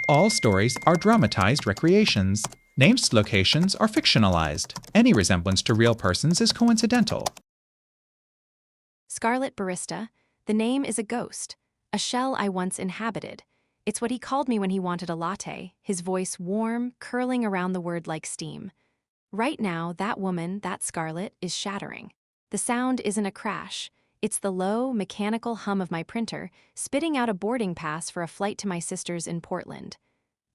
All stories are dramatized recreations. Named locations are fictionalized. Any resemblance to real persons is coincidental. Scarlet Barista, the name is a ghost, a shell I once inhabited. It's what he called me when he wanted a latte, his voice warm, curling around the word like steam. Right now, that woman, that Scarlet, is shattering. The sound isn't a crash. It's the low, mechanical hum of my printer, spitting out a boarding pass for a flight to my sister's in Portland.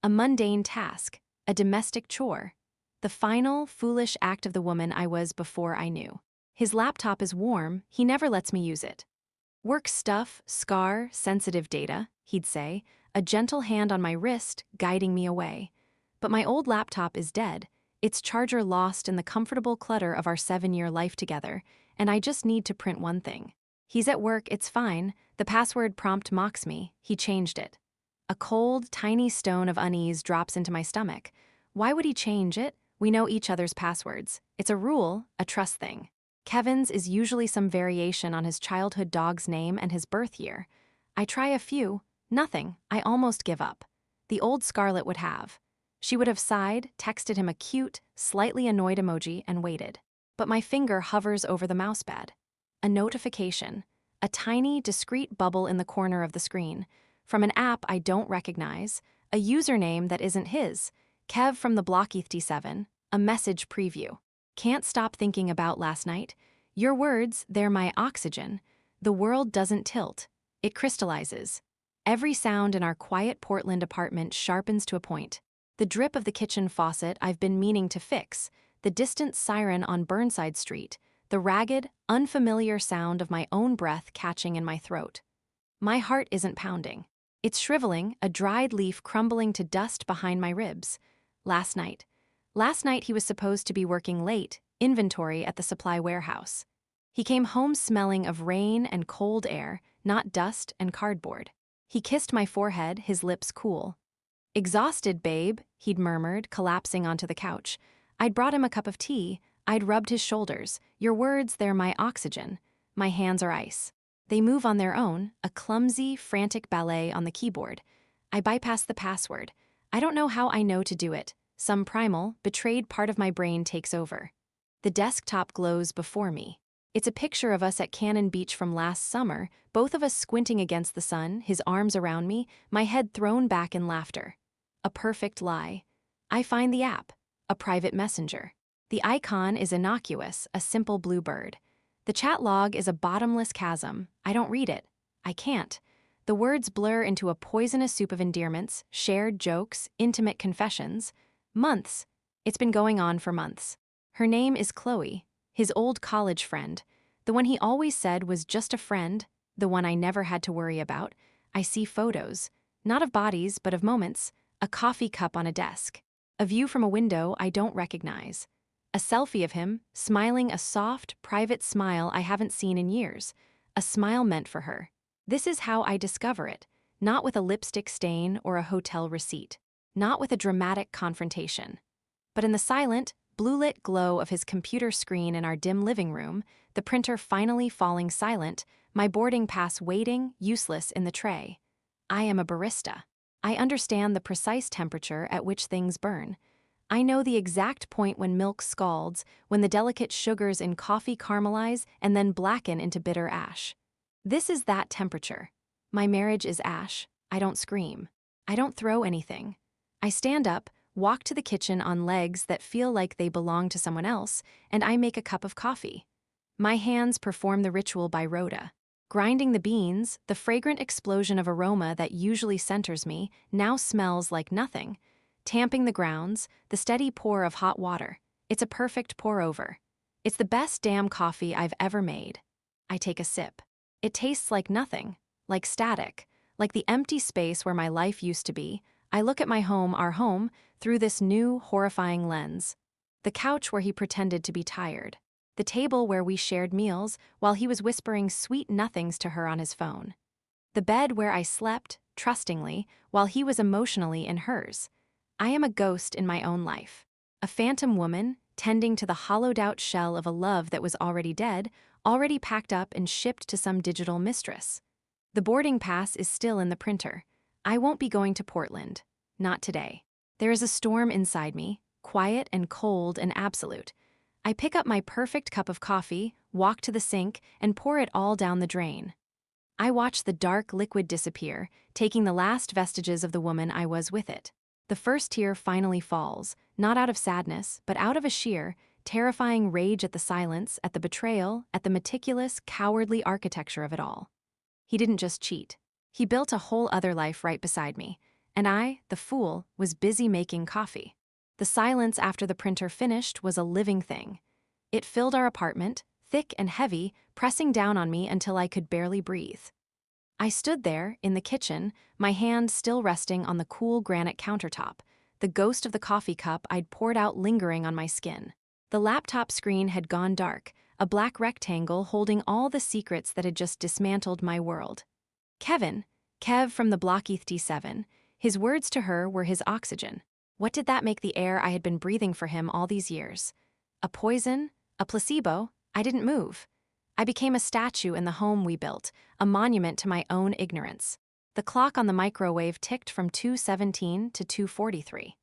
A mundane task, a domestic chore. The final, foolish act of the woman I was before I knew. His laptop is warm, he never lets me use it. Work stuff, scar, sensitive data, he'd say, a gentle hand on my wrist, guiding me away. But my old laptop is dead, its charger lost in the comfortable clutter of our 7-year life together, and I just need to print one thing. He's at work, it's fine, the password prompt mocks me, he changed it. A cold, tiny stone of unease drops into my stomach. Why would he change it? We know each other's passwords. It's a rule, a trust thing. Kevin's is usually some variation on his childhood dog's name and his birth year. I try a few, nothing, I almost give up. The old Scarlet would have. She would have sighed, texted him a cute, slightly annoyed emoji, and waited. But my finger hovers over the mousepad. A notification, a tiny, discreet bubble in the corner of the screen, from an app I don't recognize, a username that isn't his, Kev from the Block-7, a message preview. Can't stop thinking about last night. Your words, they're my oxygen. The world doesn't tilt. It crystallizes. Every sound in our quiet Portland apartment sharpens to a point. The drip of the kitchen faucet I've been meaning to fix, the distant siren on Burnside Street, the ragged, unfamiliar sound of my own breath catching in my throat. My heart isn't pounding. It's shriveling, a dried leaf crumbling to dust behind my ribs. Last night he was supposed to be working late, inventory at the supply warehouse. He came home smelling of rain and cold air, not dust and cardboard. He kissed my forehead, his lips cool. "Exhausted, babe," he'd murmured, collapsing onto the couch. I'd brought him a cup of tea. I'd rubbed his shoulders. Your words, they're my oxygen. My hands are ice. They move on their own, a clumsy, frantic ballet on the keyboard. I bypass the password. I don't know how I know to do it. Some primal, betrayed part of my brain takes over. The desktop glows before me. It's a picture of us at Cannon Beach from last summer, both of us squinting against the sun, his arms around me, my head thrown back in laughter. A perfect lie. I find the app, a private messenger. The icon is innocuous, a simple blue bird. The chat log is a bottomless chasm. I don't read it. I can't. The words blur into a poisonous soup of endearments, shared jokes, intimate confessions. Months. It's been going on for months. Her name is Chloe, his old college friend, the one he always said was just a friend, the one I never had to worry about. I see photos, not of bodies, but of moments, a coffee cup on a desk, a view from a window I don't recognize, a selfie of him, smiling a soft, private smile I haven't seen in years, a smile meant for her. This is how I discover it, not with a lipstick stain or a hotel receipt, not with a dramatic confrontation, but in the silent, blue-lit glow of his computer screen in our dim living room, the printer finally falling silent, my boarding pass waiting, useless in the tray. I am a barista. I understand the precise temperature at which things burn. I know the exact point when milk scalds, when the delicate sugars in coffee caramelize and then blacken into bitter ash. This is that temperature. My marriage is ash. I don't scream. I don't throw anything. I stand up, walk to the kitchen on legs that feel like they belong to someone else, and I make a cup of coffee. My hands perform the ritual by rota. Grinding the beans, the fragrant explosion of aroma that usually centers me now smells like nothing. Tamping the grounds, the steady pour of hot water. It's a perfect pour-over. It's the best damn coffee I've ever made. I take a sip. It tastes like nothing, like static, like the empty space where my life used to be. I look at my home, our home, through this new, horrifying lens. The couch where he pretended to be tired. The table where we shared meals while he was whispering sweet nothings to her on his phone. The bed where I slept, trustingly, while he was emotionally in hers. I am a ghost in my own life. A phantom woman, tending to the hollowed-out shell of a love that was already dead, already packed up and shipped to some digital mistress. The boarding pass is still in the printer. I won't be going to Portland. Not today. There is a storm inside me, quiet and cold and absolute. I pick up my perfect cup of coffee, walk to the sink, and pour it all down the drain. I watch the dark liquid disappear, taking the last vestiges of the woman I was with it. The first tear finally falls, not out of sadness, but out of a sheer, terrifying rage at the silence, at the betrayal, at the meticulous, cowardly architecture of it all. He didn't just cheat. He built a whole other life right beside me, and I, the fool, was busy making coffee. The silence after the printer finished was a living thing. It filled our apartment, thick and heavy, pressing down on me until I could barely breathe. I stood there, in the kitchen, my hand still resting on the cool granite countertop, the ghost of the coffee cup I'd poured out lingering on my skin. The laptop screen had gone dark, a black rectangle holding all the secrets that had just dismantled my world. Kevin, Kev from the Blockheath D7, his words to her were his oxygen. What did that make the air I had been breathing for him all these years? A poison? A placebo? I didn't move. I became a statue in the home we built, a monument to my own ignorance. The clock on the microwave ticked from 2:17 to 2:43.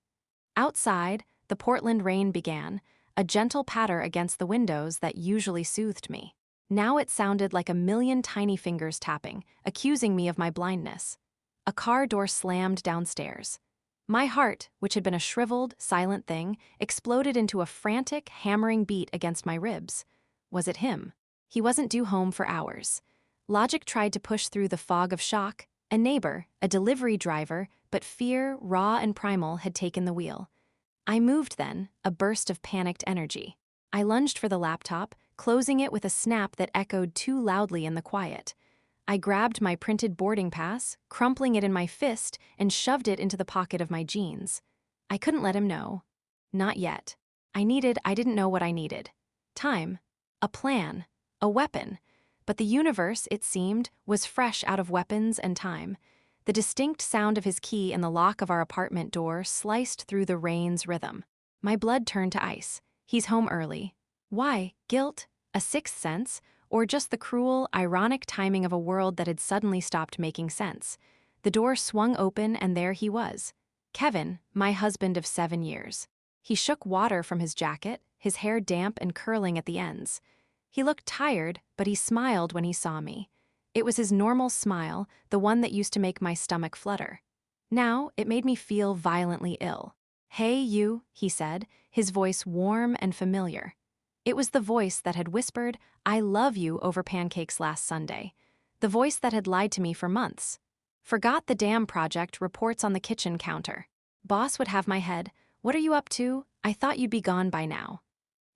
Outside, the Portland rain began, a gentle patter against the windows that usually soothed me. Now it sounded like a million tiny fingers tapping, accusing me of my blindness. A car door slammed downstairs. My heart, which had been a shriveled, silent thing, exploded into a frantic, hammering beat against my ribs. Was it him? He wasn't due home for hours. Logic tried to push through the fog of shock. A neighbor, a delivery driver, but fear, raw and primal, had taken the wheel. I moved then, a burst of panicked energy. I lunged for the laptop, closing it with a snap that echoed too loudly in the quiet. I grabbed my printed boarding pass, crumpling it in my fist, and shoved it into the pocket of my jeans. I couldn't let him know. Not yet. I didn't know what I needed. Time. A plan. A weapon. But the universe, it seemed, was fresh out of weapons and time. The distinct sound of his key in the lock of our apartment door sliced through the rain's rhythm. My blood turned to ice. He's home early. Why? Guilt? A sixth sense? Or just the cruel, ironic timing of a world that had suddenly stopped making sense? The door swung open and there he was. Kevin, my husband of 7 years. He shook water from his jacket, his hair damp and curling at the ends. He looked tired, but he smiled when he saw me. It was his normal smile, the one that used to make my stomach flutter. Now, it made me feel violently ill. "Hey, you," he said, his voice warm and familiar. It was the voice that had whispered, "I love you" over pancakes last Sunday. The voice that had lied to me for months. Forgot the damn project, reports on the kitchen counter. Boss would have my head. "What are you up to? I thought you'd be gone by now."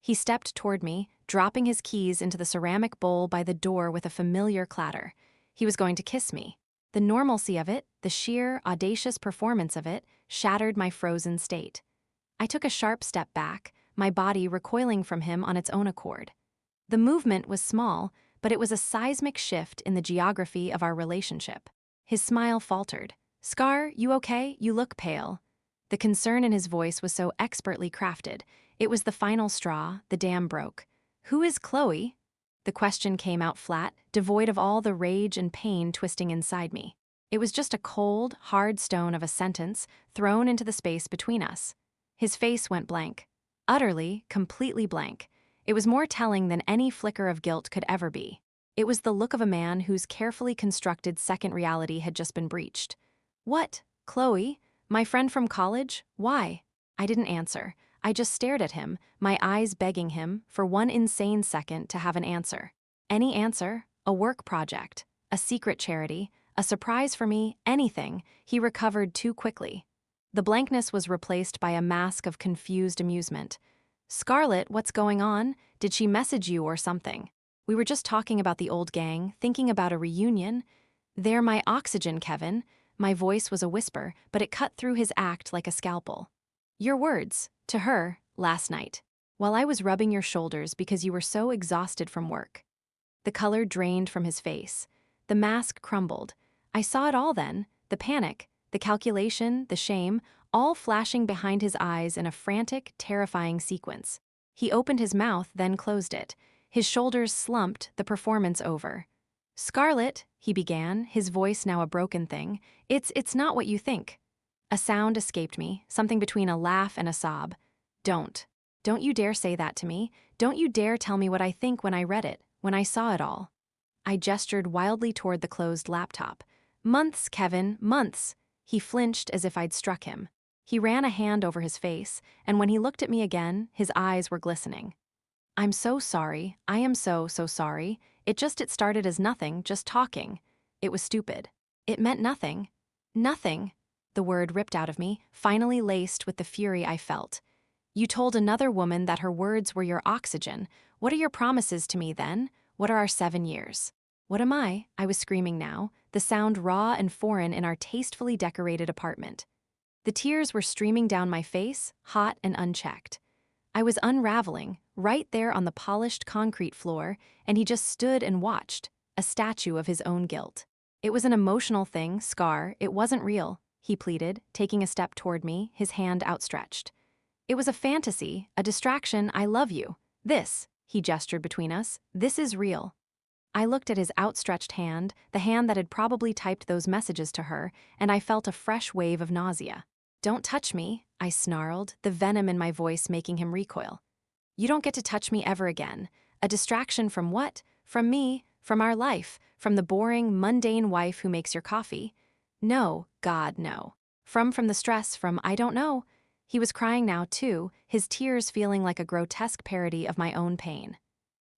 He stepped toward me, dropping his keys into the ceramic bowl by the door with a familiar clatter. He was going to kiss me. The normalcy of it, the sheer, audacious performance of it, shattered my frozen state. I took a sharp step back, my body recoiling from him on its own accord. The movement was small, but it was a seismic shift in the geography of our relationship. His smile faltered. "Scar, you okay? You look pale." The concern in his voice was so expertly crafted. It was the final straw, the dam broke. "Who is Chloe?" The question came out flat, devoid of all the rage and pain twisting inside me. It was just a cold, hard stone of a sentence thrown into the space between us. His face went blank. Utterly, completely blank. It was more telling than any flicker of guilt could ever be. It was the look of a man whose carefully constructed second reality had just been breached. "What? Chloe? My friend from college? Why?" I didn't answer. I just stared at him, my eyes begging him, for one insane second, to have an answer. Any answer, a work project, a secret charity, a surprise for me, anything, he recovered too quickly. The blankness was replaced by a mask of confused amusement. "Scarlett, what's going on? Did she message you or something?" "We were just talking about the old gang, thinking about a reunion." "They're my oxygen, Kevin." My voice was a whisper, but it cut through his act like a scalpel. "Your words, to her, last night, while I was rubbing your shoulders because you were so exhausted from work." The color drained from his face. The mask crumbled. I saw it all then, the panic, the calculation, the shame, all flashing behind his eyes in a frantic, terrifying sequence. He opened his mouth, then closed it. His shoulders slumped, the performance over. "Scarlett," he began, his voice now a broken thing, It's not what you think." A sound escaped me, something between a laugh and a sob. Don't. Don't you dare say that to me. Don't you dare tell me what I think when I read it, when I saw it all. I gestured wildly toward the closed laptop. Months, Kevin, months. He flinched as if I'd struck him. He ran a hand over his face, and when he looked at me again, his eyes were glistening. I'm so sorry. I am so sorry. It started as nothing, just talking. It was stupid. It meant nothing. Nothing. The word ripped out of me, finally laced with the fury I felt. You told another woman that her words were your oxygen. What are your promises to me then? What are our 7 years? What am I? I was screaming now, the sound raw and foreign in our tastefully decorated apartment. The tears were streaming down my face, hot and unchecked. I was unraveling, right there on the polished concrete floor, and he just stood and watched, a statue of his own guilt. It was an emotional thing, Scar, it wasn't real, he pleaded, taking a step toward me, his hand outstretched. It was a fantasy, a distraction, I love you. This, he gestured between us, this is real. I looked at his outstretched hand, the hand that had probably typed those messages to her, and I felt a fresh wave of nausea. Don't touch me, I snarled, the venom in my voice making him recoil. You don't get to touch me ever again. A distraction from what? From me, from our life, from the boring, mundane wife who makes your coffee. No, God, no. From the stress, from I don't know. He was crying now, too, his tears feeling like a grotesque parody of my own pain.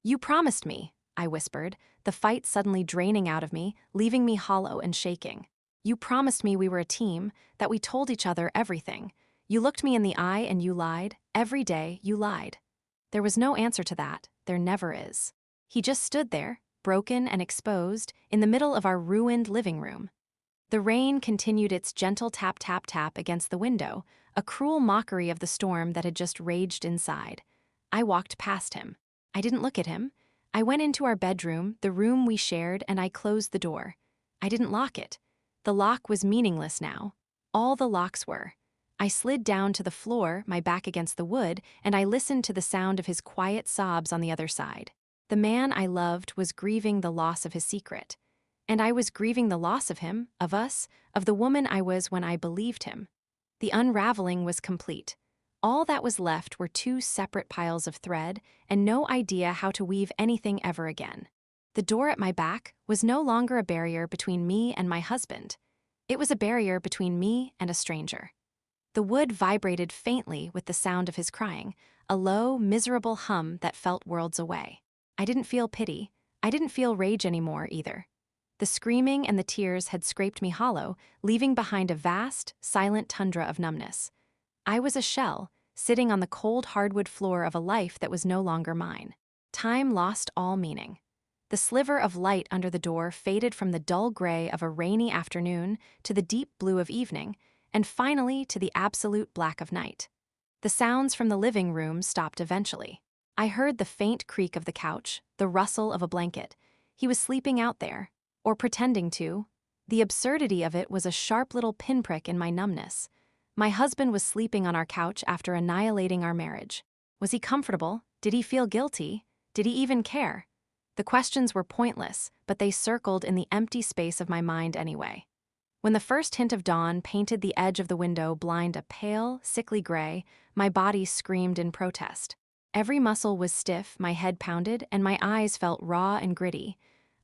You promised me, I whispered, the fight suddenly draining out of me, leaving me hollow and shaking. You promised me we were a team, that we told each other everything. You looked me in the eye and you lied. Every day, you lied. There was no answer to that. There never is. He just stood there, broken and exposed, in the middle of our ruined living room. The rain continued its gentle tap-tap-tap against the window, a cruel mockery of the storm that had just raged inside. I walked past him. I didn't look at him. I went into our bedroom, the room we shared, and I closed the door. I didn't lock it. The lock was meaningless now. All the locks were. I slid down to the floor, my back against the wood, and I listened to the sound of his quiet sobs on the other side. The man I loved was grieving the loss of his secret. And I was grieving the loss of him, of us, of the woman I was when I believed him. The unraveling was complete. All that was left were 2 separate piles of thread and no idea how to weave anything ever again. The door at my back was no longer a barrier between me and my husband. It was a barrier between me and a stranger. The wood vibrated faintly with the sound of his crying, a low, miserable hum that felt worlds away. I didn't feel pity. I didn't feel rage anymore, either. The screaming and the tears had scraped me hollow, leaving behind a vast, silent tundra of numbness. I was a shell, sitting on the cold hardwood floor of a life that was no longer mine. Time lost all meaning. The sliver of light under the door faded from the dull gray of a rainy afternoon to the deep blue of evening, and finally to the absolute black of night. The sounds from the living room stopped eventually. I heard the faint creak of the couch, the rustle of a blanket. He was sleeping out there, or pretending to. The absurdity of it was a sharp little pinprick in my numbness. My husband was sleeping on our couch after annihilating our marriage. Was he comfortable? Did he feel guilty? Did he even care? The questions were pointless, but they circled in the empty space of my mind anyway. When the first hint of dawn painted the edge of the window blind a pale, sickly gray, my body screamed in protest. Every muscle was stiff, my head pounded, and my eyes felt raw and gritty.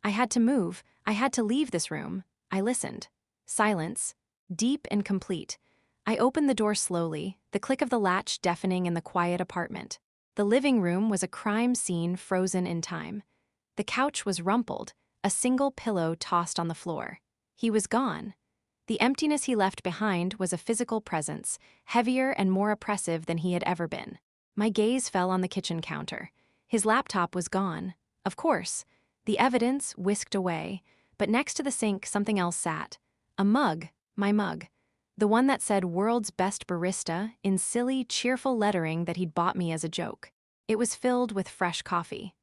I had to move. I had to leave this room. I listened. Silence, deep and complete. I opened the door slowly, the click of the latch deafening in the quiet apartment. The living room was a crime scene frozen in time. The couch was rumpled, a single pillow tossed on the floor. He was gone. The emptiness he left behind was a physical presence, heavier and more oppressive than he had ever been. My gaze fell on the kitchen counter. His laptop was gone. Of course. The evidence whisked away, but next to the sink something else sat. A mug, my mug. The one that said "World's Best Barista" in silly, cheerful lettering that he'd bought me as a joke. It was filled with fresh coffee.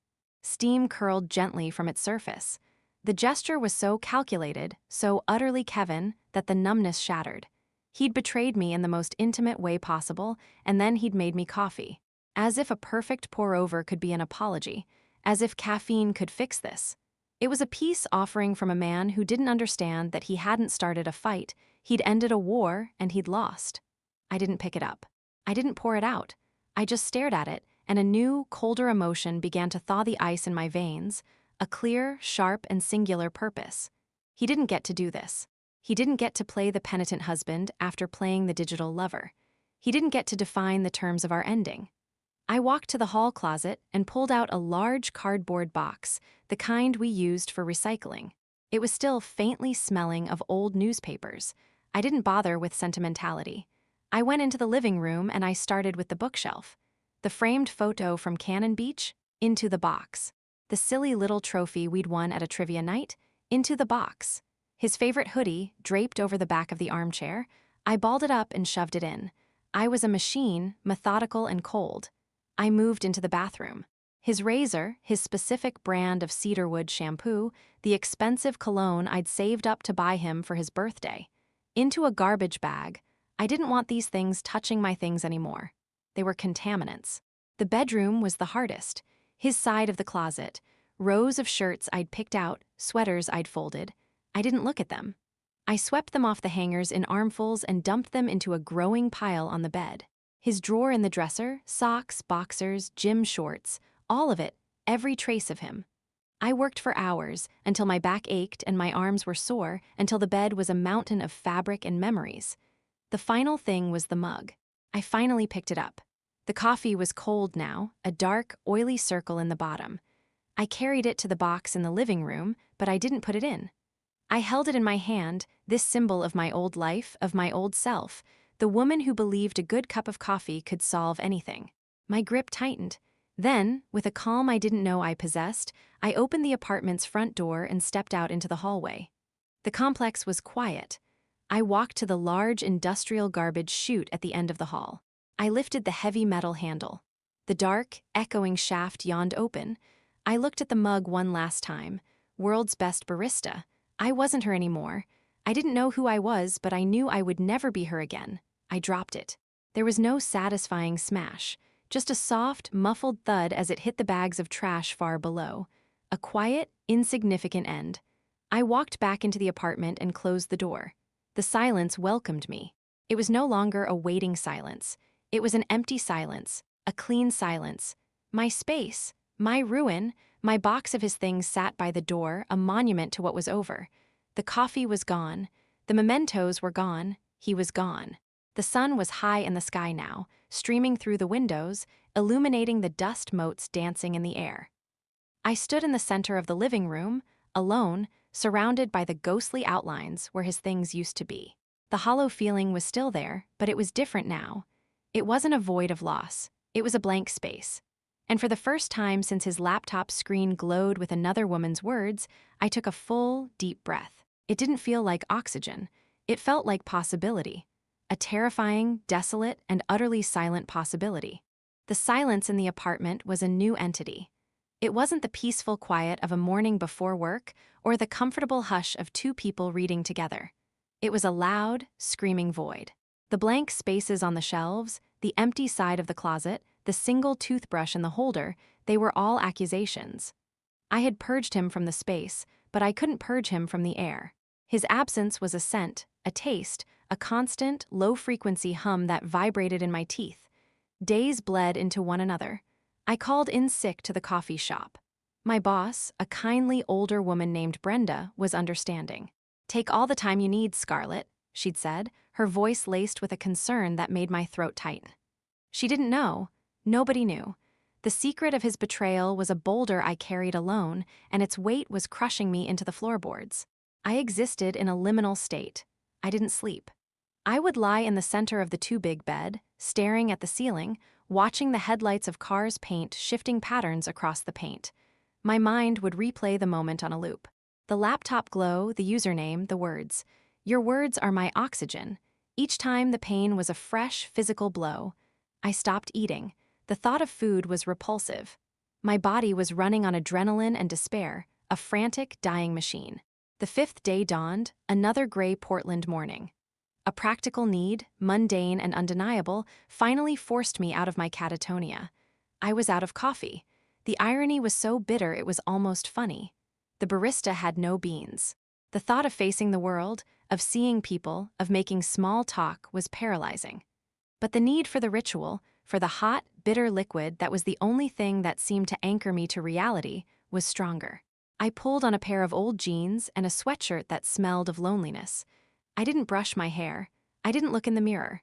Steam curled gently from its surface. The gesture was so calculated, so utterly Kevin, that the numbness shattered. He'd betrayed me in the most intimate way possible, and then he'd made me coffee. As if a perfect pour-over could be an apology. As if caffeine could fix this. It was a peace offering from a man who didn't understand that he hadn't started a fight, He'd ended a war and he'd lost. I didn't pick it up. I didn't pour it out. I just stared at it, and a new, colder emotion began to thaw the ice in my veins, a clear, sharp, and singular purpose. He didn't get to do this. He didn't get to play the penitent husband after playing the digital lover. He didn't get to define the terms of our ending. I walked to the hall closet and pulled out a large cardboard box, the kind we used for recycling. It was still faintly smelling of old newspapers. I didn't bother with sentimentality. I went into the living room and I started with the bookshelf. The framed photo from Cannon Beach, into the box. The silly little trophy we'd won at a trivia night, into the box. His favorite hoodie, draped over the back of the armchair, I balled it up and shoved it in. I was a machine, methodical and cold. I moved into the bathroom. His razor, his specific brand of cedarwood shampoo, the expensive cologne I'd saved up to buy him for his birthday. Into a garbage bag. I didn't want these things touching my things anymore. They were contaminants. The bedroom was the hardest. His side of the closet. Rows of shirts I'd picked out, sweaters I'd folded. I didn't look at them. I swept them off the hangers in armfuls and dumped them into a growing pile on the bed. His drawer in the dresser, socks, boxers, gym shorts, all of it, every trace of him. I worked for hours, until my back ached and my arms were sore, until the bed was a mountain of fabric and memories. The final thing was the mug. I finally picked it up. The coffee was cold now, a dark, oily circle in the bottom. I carried it to the box in the living room, but I didn't put it in. I held it in my hand, this symbol of my old life, of my old self, the woman who believed a good cup of coffee could solve anything. My grip tightened. Then, with a calm I didn't know I possessed, I opened the apartment's front door and stepped out into the hallway. The complex was quiet. I walked to the large industrial garbage chute at the end of the hall. I lifted the heavy metal handle. The dark, echoing shaft yawned open. I looked at the mug one last time. World's best barista. I wasn't her anymore. I didn't know who I was, but I knew I would never be her again. I dropped it. There was no satisfying smash, just a soft, muffled thud as it hit the bags of trash far below. A quiet, insignificant end. I walked back into the apartment and closed the door. The silence welcomed me. It was no longer a waiting silence. It was an empty silence, a clean silence. My space, my ruin, my box of his things sat by the door, a monument to what was over. The coffee was gone. The mementos were gone. He was gone. The sun was high in the sky now, streaming through the windows, illuminating the dust motes dancing in the air. I stood in the center of the living room, alone, surrounded by the ghostly outlines where his things used to be. The hollow feeling was still there, but it was different now. It wasn't a void of loss. It was a blank space. And for the first time since his laptop screen glowed with another woman's words, I took a full, deep breath. It didn't feel like oxygen. It felt like possibility. A terrifying, desolate, and utterly silent possibility. The silence in the apartment was a new entity. It wasn't the peaceful quiet of a morning before work or the comfortable hush of two people reading together. It was a loud, screaming void. The blank spaces on the shelves, the empty side of the closet, the single toothbrush in the holder, they were all accusations. I had purged him from the space, but I couldn't purge him from the air. His absence was a scent, a taste, a constant, low-frequency hum that vibrated in my teeth. Days bled into one another. I called in sick to the coffee shop. My boss, a kindly older woman named Brenda, was understanding. "Take all the time you need, Scarlett," she'd said, her voice laced with a concern that made my throat tighten. She didn't know. Nobody knew. The secret of his betrayal was a boulder I carried alone, and its weight was crushing me into the floorboards. I existed in a liminal state. I didn't sleep. I would lie in the center of the too-big bed, staring at the ceiling, watching the headlights of cars' paint shifting patterns across the paint. My mind would replay the moment on a loop. The laptop glow, the username, the words. "Your words are my oxygen." Each time the pain was a fresh, physical blow. I stopped eating. The thought of food was repulsive. My body was running on adrenaline and despair, a frantic, dying machine. The fifth day dawned, another gray Portland morning. A practical need, mundane and undeniable, finally forced me out of my catatonia. I was out of coffee. The irony was so bitter it was almost funny. The barista had no beans. The thought of facing the world, of seeing people, of making small talk was paralyzing. But the need for the ritual, for the hot, bitter liquid that was the only thing that seemed to anchor me to reality, was stronger. I pulled on a pair of old jeans and a sweatshirt that smelled of loneliness. I didn't brush my hair. I didn't look in the mirror.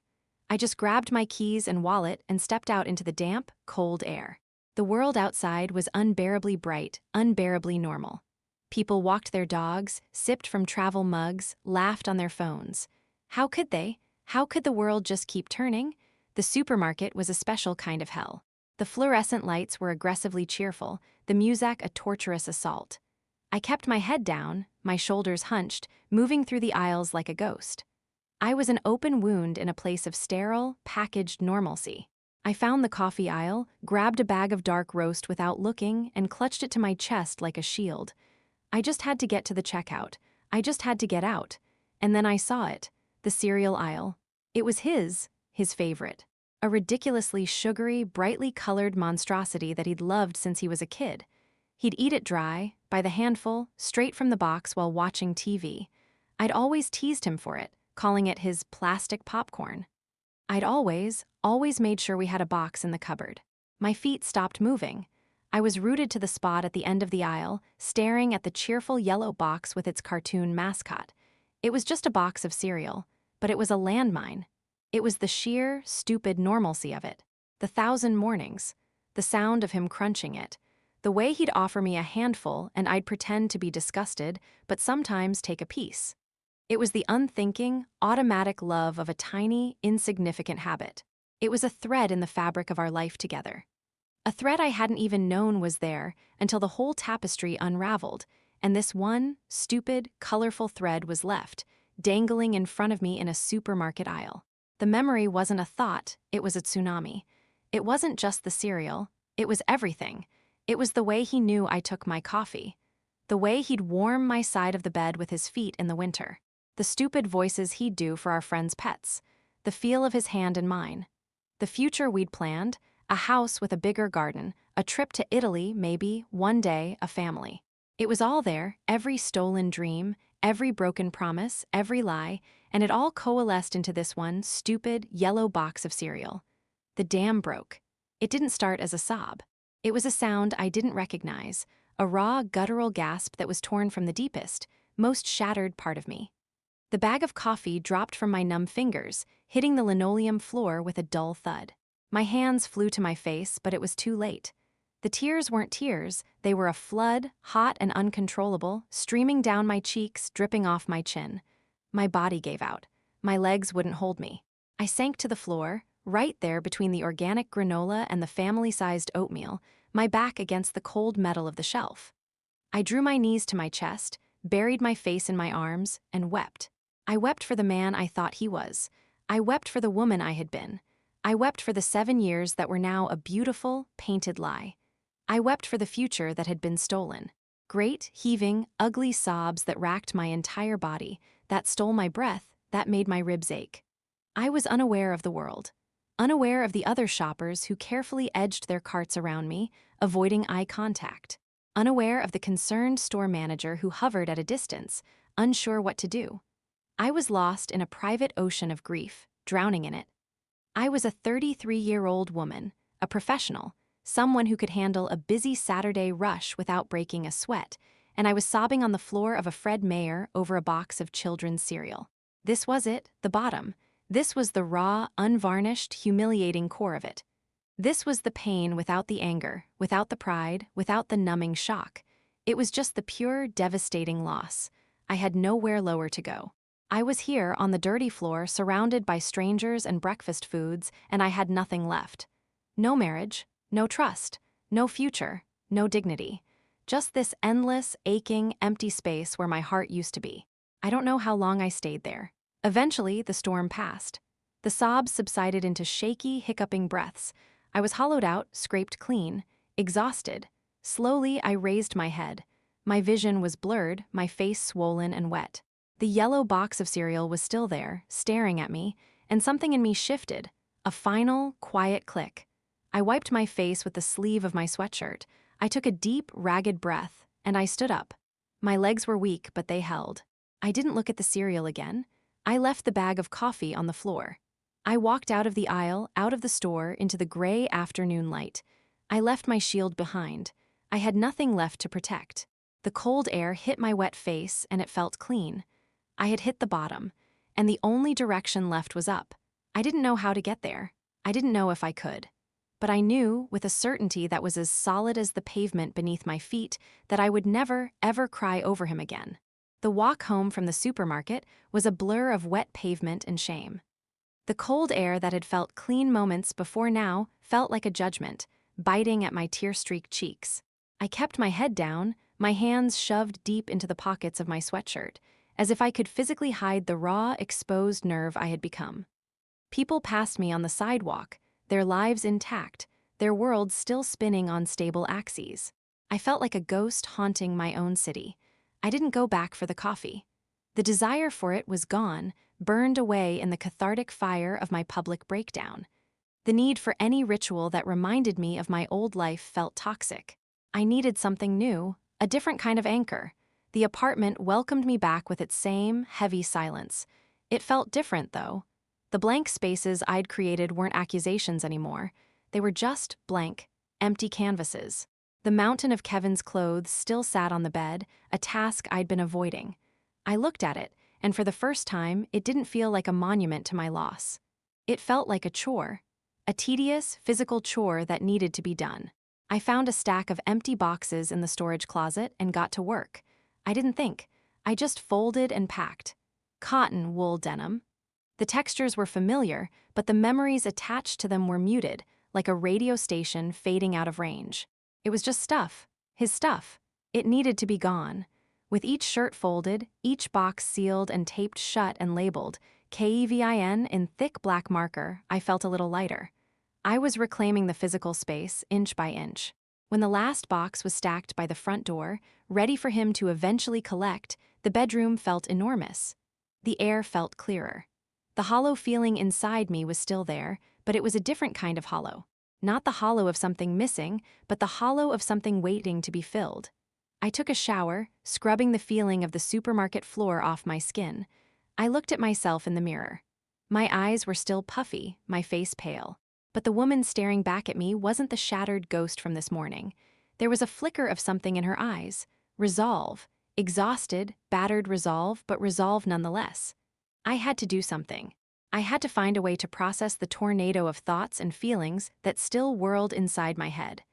I just grabbed my keys and wallet and stepped out into the damp, cold air. The world outside was unbearably bright, unbearably normal. People walked their dogs, sipped from travel mugs, laughed on their phones. How could they? How could the world just keep turning? The supermarket was a special kind of hell. The fluorescent lights were aggressively cheerful, the music a torturous assault. I kept my head down, my shoulders hunched, moving through the aisles like a ghost. I was an open wound in a place of sterile, packaged normalcy. I found the coffee aisle, grabbed a bag of dark roast without looking, and clutched it to my chest like a shield. I just had to get to the checkout. I just had to get out. And then I saw it, the cereal aisle. It was his favorite. A ridiculously sugary, brightly colored monstrosity that he'd loved since he was a kid. He'd eat it dry, by the handful, straight from the box while watching TV. I'd always teased him for it, calling it his plastic popcorn. I'd always made sure we had a box in the cupboard. My feet stopped moving. I was rooted to the spot at the end of the aisle, staring at the cheerful yellow box with its cartoon mascot. It was just a box of cereal, but it was a landmine. It was the sheer, stupid normalcy of it. The 1,000 mornings. The sound of him crunching it. The way he'd offer me a handful and I'd pretend to be disgusted, but sometimes take a piece. It was the unthinking, automatic love of a tiny, insignificant habit. It was a thread in the fabric of our life together. A thread I hadn't even known was there until the whole tapestry unraveled, and this one, stupid, colorful thread was left, dangling in front of me in a supermarket aisle. The memory wasn't a thought, it was a tsunami. It wasn't just the cereal, it was everything. It was the way he knew I took my coffee. The way he'd warm my side of the bed with his feet in the winter. The stupid voices he'd do for our friends' pets. The feel of his hand in mine. The future we'd planned, a house with a bigger garden, a trip to Italy, maybe, one day, a family. It was all there, every stolen dream, every broken promise, every lie, and it all coalesced into this one stupid, yellow box of cereal. The dam broke. It didn't start as a sob. It was a sound I didn't recognize, a raw, guttural gasp that was torn from the deepest, most shattered part of me. The bag of coffee dropped from my numb fingers, hitting the linoleum floor with a dull thud. My hands flew to my face, but it was too late. The tears weren't tears, they were a flood, hot and uncontrollable, streaming down my cheeks, dripping off my chin. My body gave out. My legs wouldn't hold me. I sank to the floor, right there between the organic granola and the family-sized oatmeal, my back against the cold metal of the shelf. I drew my knees to my chest, buried my face in my arms, and wept. I wept for the man I thought he was. I wept for the woman I had been. I wept for the 7 years that were now a beautiful, painted lie. I wept for the future that had been stolen. Great, heaving, ugly sobs that racked my entire body, that stole my breath, that made my ribs ache. I was unaware of the world. Unaware of the other shoppers who carefully edged their carts around me, avoiding eye contact. Unaware of the concerned store manager who hovered at a distance, unsure what to do. I was lost in a private ocean of grief, drowning in it. I was a 33-year-old woman, a professional, someone who could handle a busy Saturday rush without breaking a sweat, and I was sobbing on the floor of a Fred Meyer over a box of children's cereal. This was it, the bottom. This was the raw, unvarnished, humiliating core of it. This was the pain without the anger, without the pride, without the numbing shock. It was just the pure, devastating loss. I had nowhere lower to go. I was here on the dirty floor, surrounded by strangers and breakfast foods, and I had nothing left. No marriage, no trust, no future, no dignity. Just this endless, aching, empty space where my heart used to be. I don't know how long I stayed there. Eventually, the storm passed. The sobs subsided into shaky, hiccuping breaths. I was hollowed out, scraped clean, exhausted. Slowly, I raised my head. My vision was blurred, my face swollen and wet. The yellow box of cereal was still there, staring at me, and something in me shifted. A final, quiet click. I wiped my face with the sleeve of my sweatshirt. I took a deep, ragged breath, and I stood up. My legs were weak, but they held. I didn't look at the cereal again. I left the bag of coffee on the floor. I walked out of the aisle, out of the store, into the gray afternoon light. I left my shield behind. I had nothing left to protect. The cold air hit my wet face, and it felt clean. I had hit the bottom, and the only direction left was up. I didn't know how to get there. I didn't know if I could. But I knew, with a certainty that was as solid as the pavement beneath my feet, that I would never, ever cry over him again. The walk home from the supermarket was a blur of wet pavement and shame. The cold air that had felt clean moments before now felt like a judgment, biting at my tear-streaked cheeks. I kept my head down, my hands shoved deep into the pockets of my sweatshirt, as if I could physically hide the raw, exposed nerve I had become. People passed me on the sidewalk, their lives intact, their worlds still spinning on stable axes. I felt like a ghost haunting my own city. I didn't go back for the coffee. The desire for it was gone, burned away in the cathartic fire of my public breakdown. The need for any ritual that reminded me of my old life felt toxic. I needed something new, a different kind of anchor. The apartment welcomed me back with its same, heavy silence. It felt different, though. The blank spaces I'd created weren't accusations anymore. They were just blank, empty canvases. The mountain of Kevin's clothes still sat on the bed, a task I'd been avoiding. I looked at it, and for the first time, it didn't feel like a monument to my loss. It felt like a chore, a tedious, physical chore that needed to be done. I found a stack of empty boxes in the storage closet and got to work. I didn't think. I just folded and packed. Cotton wool denim. The textures were familiar, but the memories attached to them were muted, like a radio station fading out of range. It was just stuff. His stuff. It needed to be gone. With each shirt folded, each box sealed and taped shut and labeled KEVIN in thick black marker, I felt a little lighter. I was reclaiming the physical space, inch by inch. When the last box was stacked by the front door, ready for him to eventually collect, the bedroom felt enormous. The air felt clearer. The hollow feeling inside me was still there, but it was a different kind of hollow. Not the hollow of something missing, but the hollow of something waiting to be filled. I took a shower, scrubbing the feeling of the supermarket floor off my skin. I looked at myself in the mirror. My eyes were still puffy, my face pale. But the woman staring back at me wasn't the shattered ghost from this morning. There was a flicker of something in her eyes. Resolve. Exhausted, battered resolve, but resolve nonetheless. I had to do something. I had to find a way to process the tornado of thoughts and feelings that still whirled inside my head.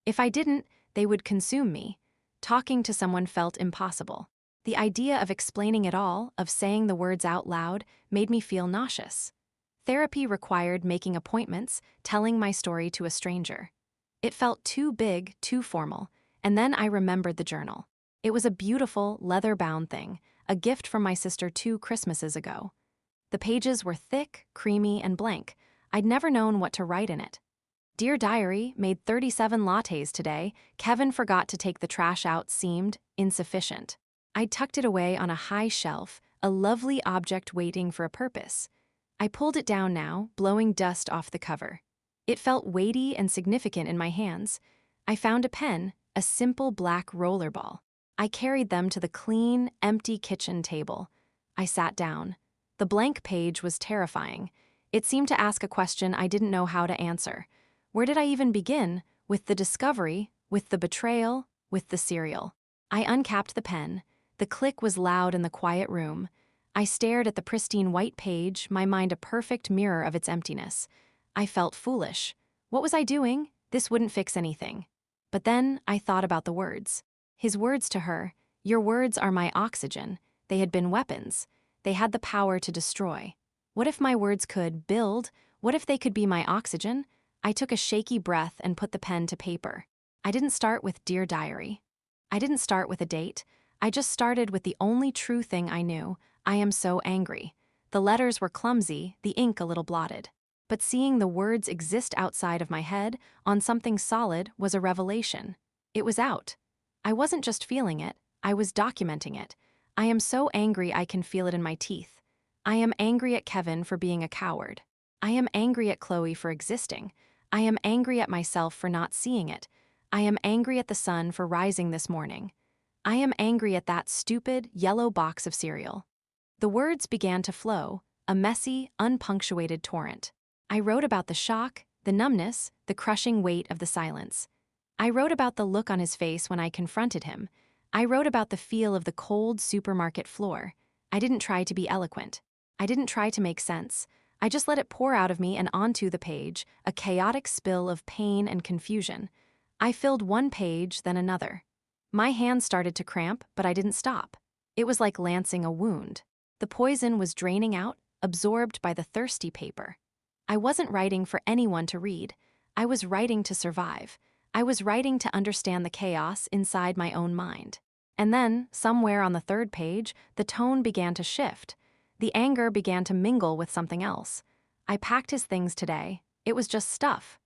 If I didn't, they would consume me. Talking to someone felt impossible. The idea of explaining it all, of saying the words out loud, made me feel nauseous. Therapy required making appointments, telling my story to a stranger. It felt too big, too formal, and then I remembered the journal. It was a beautiful, leather-bound thing, a gift from my sister 2 Christmases ago. The pages were thick, creamy, and blank. I'd never known what to write in it. Dear Diary, made 37 lattes today. Kevin forgot to take the trash out seemed insufficient. I'd tucked it away on a high shelf, a lovely object waiting for a purpose. I pulled it down now, blowing dust off the cover. It felt weighty and significant in my hands. I found a pen, a simple black rollerball. I carried them to the clean, empty kitchen table. I sat down. The blank page was terrifying. It seemed to ask a question I didn't know how to answer. Where did I even begin? With the discovery, with the betrayal, with the cereal. I uncapped the pen. The click was loud in the quiet room. I stared at the pristine white page, my mind a perfect mirror of its emptiness. I felt foolish. What was I doing? This wouldn't fix anything. But then I thought about the words. His words to her, "Your words are my oxygen." They had been weapons. They had the power to destroy. What if my words could build? What if they could be my oxygen? I took a shaky breath and put the pen to paper. I didn't start with Dear Diary. I didn't start with a date. I just started with the only true thing I knew. I am so angry. The letters were clumsy, the ink a little blotted. But seeing the words exist outside of my head, on something solid, was a revelation. It was out. I wasn't just feeling it, I was documenting it. I am so angry I can feel it in my teeth. I am angry at Kevin for being a coward. I am angry at Chloe for existing. I am angry at myself for not seeing it. I am angry at the sun for rising this morning. I am angry at that stupid, yellow box of cereal. The words began to flow, a messy, unpunctuated torrent. I wrote about the shock, the numbness, the crushing weight of the silence. I wrote about the look on his face when I confronted him. I wrote about the feel of the cold supermarket floor. I didn't try to be eloquent. I didn't try to make sense. I just let it pour out of me and onto the page, a chaotic spill of pain and confusion. I filled one page, then another. My hands started to cramp, but I didn't stop. It was like lancing a wound. The poison was draining out, absorbed by the thirsty paper. I wasn't writing for anyone to read. I was writing to survive. I was writing to understand the chaos inside my own mind. And then, somewhere on the third page, the tone began to shift. The anger began to mingle with something else. I packed his things today. It was just stuff.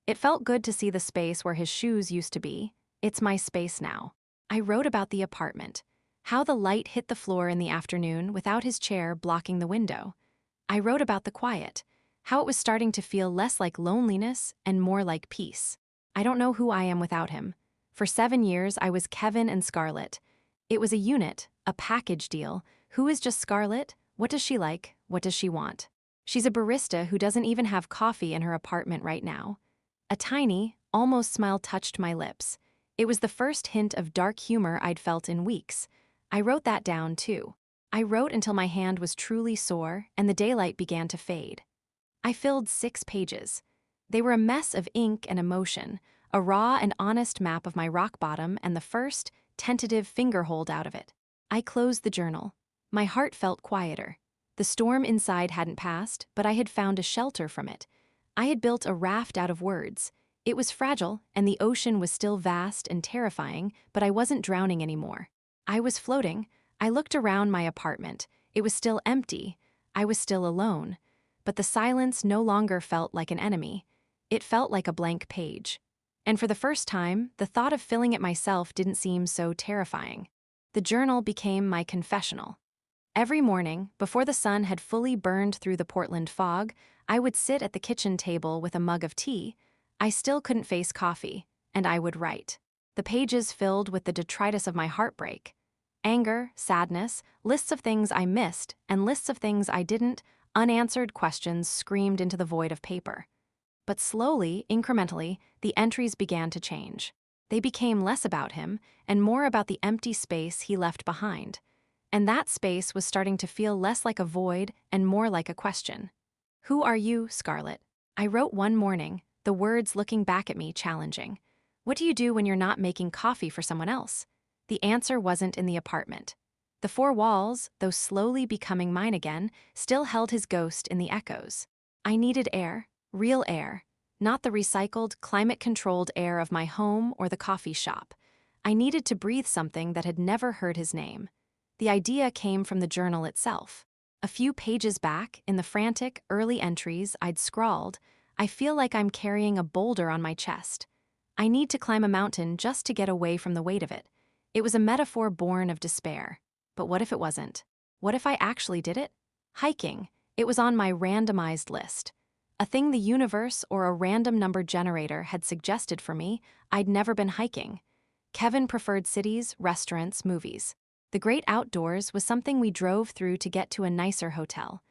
It felt good to see the space where his shoes used to be. It's my space now. I wrote about the apartment, how the light hit the floor in the afternoon without his chair blocking the window. I wrote about the quiet, how it was starting to feel less like loneliness and more like peace. I don't know who I am without him. For 7 years, I was Kevin and Scarlett. It was a unit, a package deal. Who is just Scarlett? What does she like? What does she want? She's a barista who doesn't even have coffee in her apartment right now. A tiny, almost smile touched my lips. It was the first hint of dark humor I'd felt in weeks. I wrote that down, too. I wrote until my hand was truly sore and the daylight began to fade. I filled 6 pages. They were a mess of ink and emotion, a raw and honest map of my rock bottom and the first, tentative finger hold out of it. I closed the journal. My heart felt quieter. The storm inside hadn't passed, but I had found a shelter from it. I had built a raft out of words. It was fragile, and the ocean was still vast and terrifying, but I wasn't drowning anymore. I was floating. I looked around my apartment. It was still empty. I was still alone. But the silence no longer felt like an enemy. It felt like a blank page. And for the first time, the thought of filling it myself didn't seem so terrifying. The journal became my confessional. Every morning, before the sun had fully burned through the Portland fog, I would sit at the kitchen table with a mug of tea. I still couldn't face coffee, and I would write. The pages filled with the detritus of my heartbreak. Anger, sadness, lists of things I missed, and lists of things I didn't, unanswered questions screamed into the void of paper. But slowly, incrementally, the entries began to change. They became less about him, and more about the empty space he left behind. And that space was starting to feel less like a void and more like a question. Who are you, Scarlett? I wrote one morning, the words looking back at me challenging. What do you do when you're not making coffee for someone else? The answer wasn't in the apartment. The 4 walls, though slowly becoming mine again, still held his ghost in the echoes. I needed air, real air, not the recycled, climate-controlled air of my home or the coffee shop. I needed to breathe something that had never heard his name. The idea came from the journal itself. A few pages back, in the frantic, early entries I'd scrawled, I feel like I'm carrying a boulder on my chest. I need to climb a mountain just to get away from the weight of it. It was a metaphor born of despair. But what if it wasn't? What if I actually did it? Hiking. It was on my randomized list. A thing the universe or a random number generator had suggested for me. I'd never been hiking. Kevin preferred cities, restaurants, movies. The great outdoors was something we drove through to get to a nicer hotel.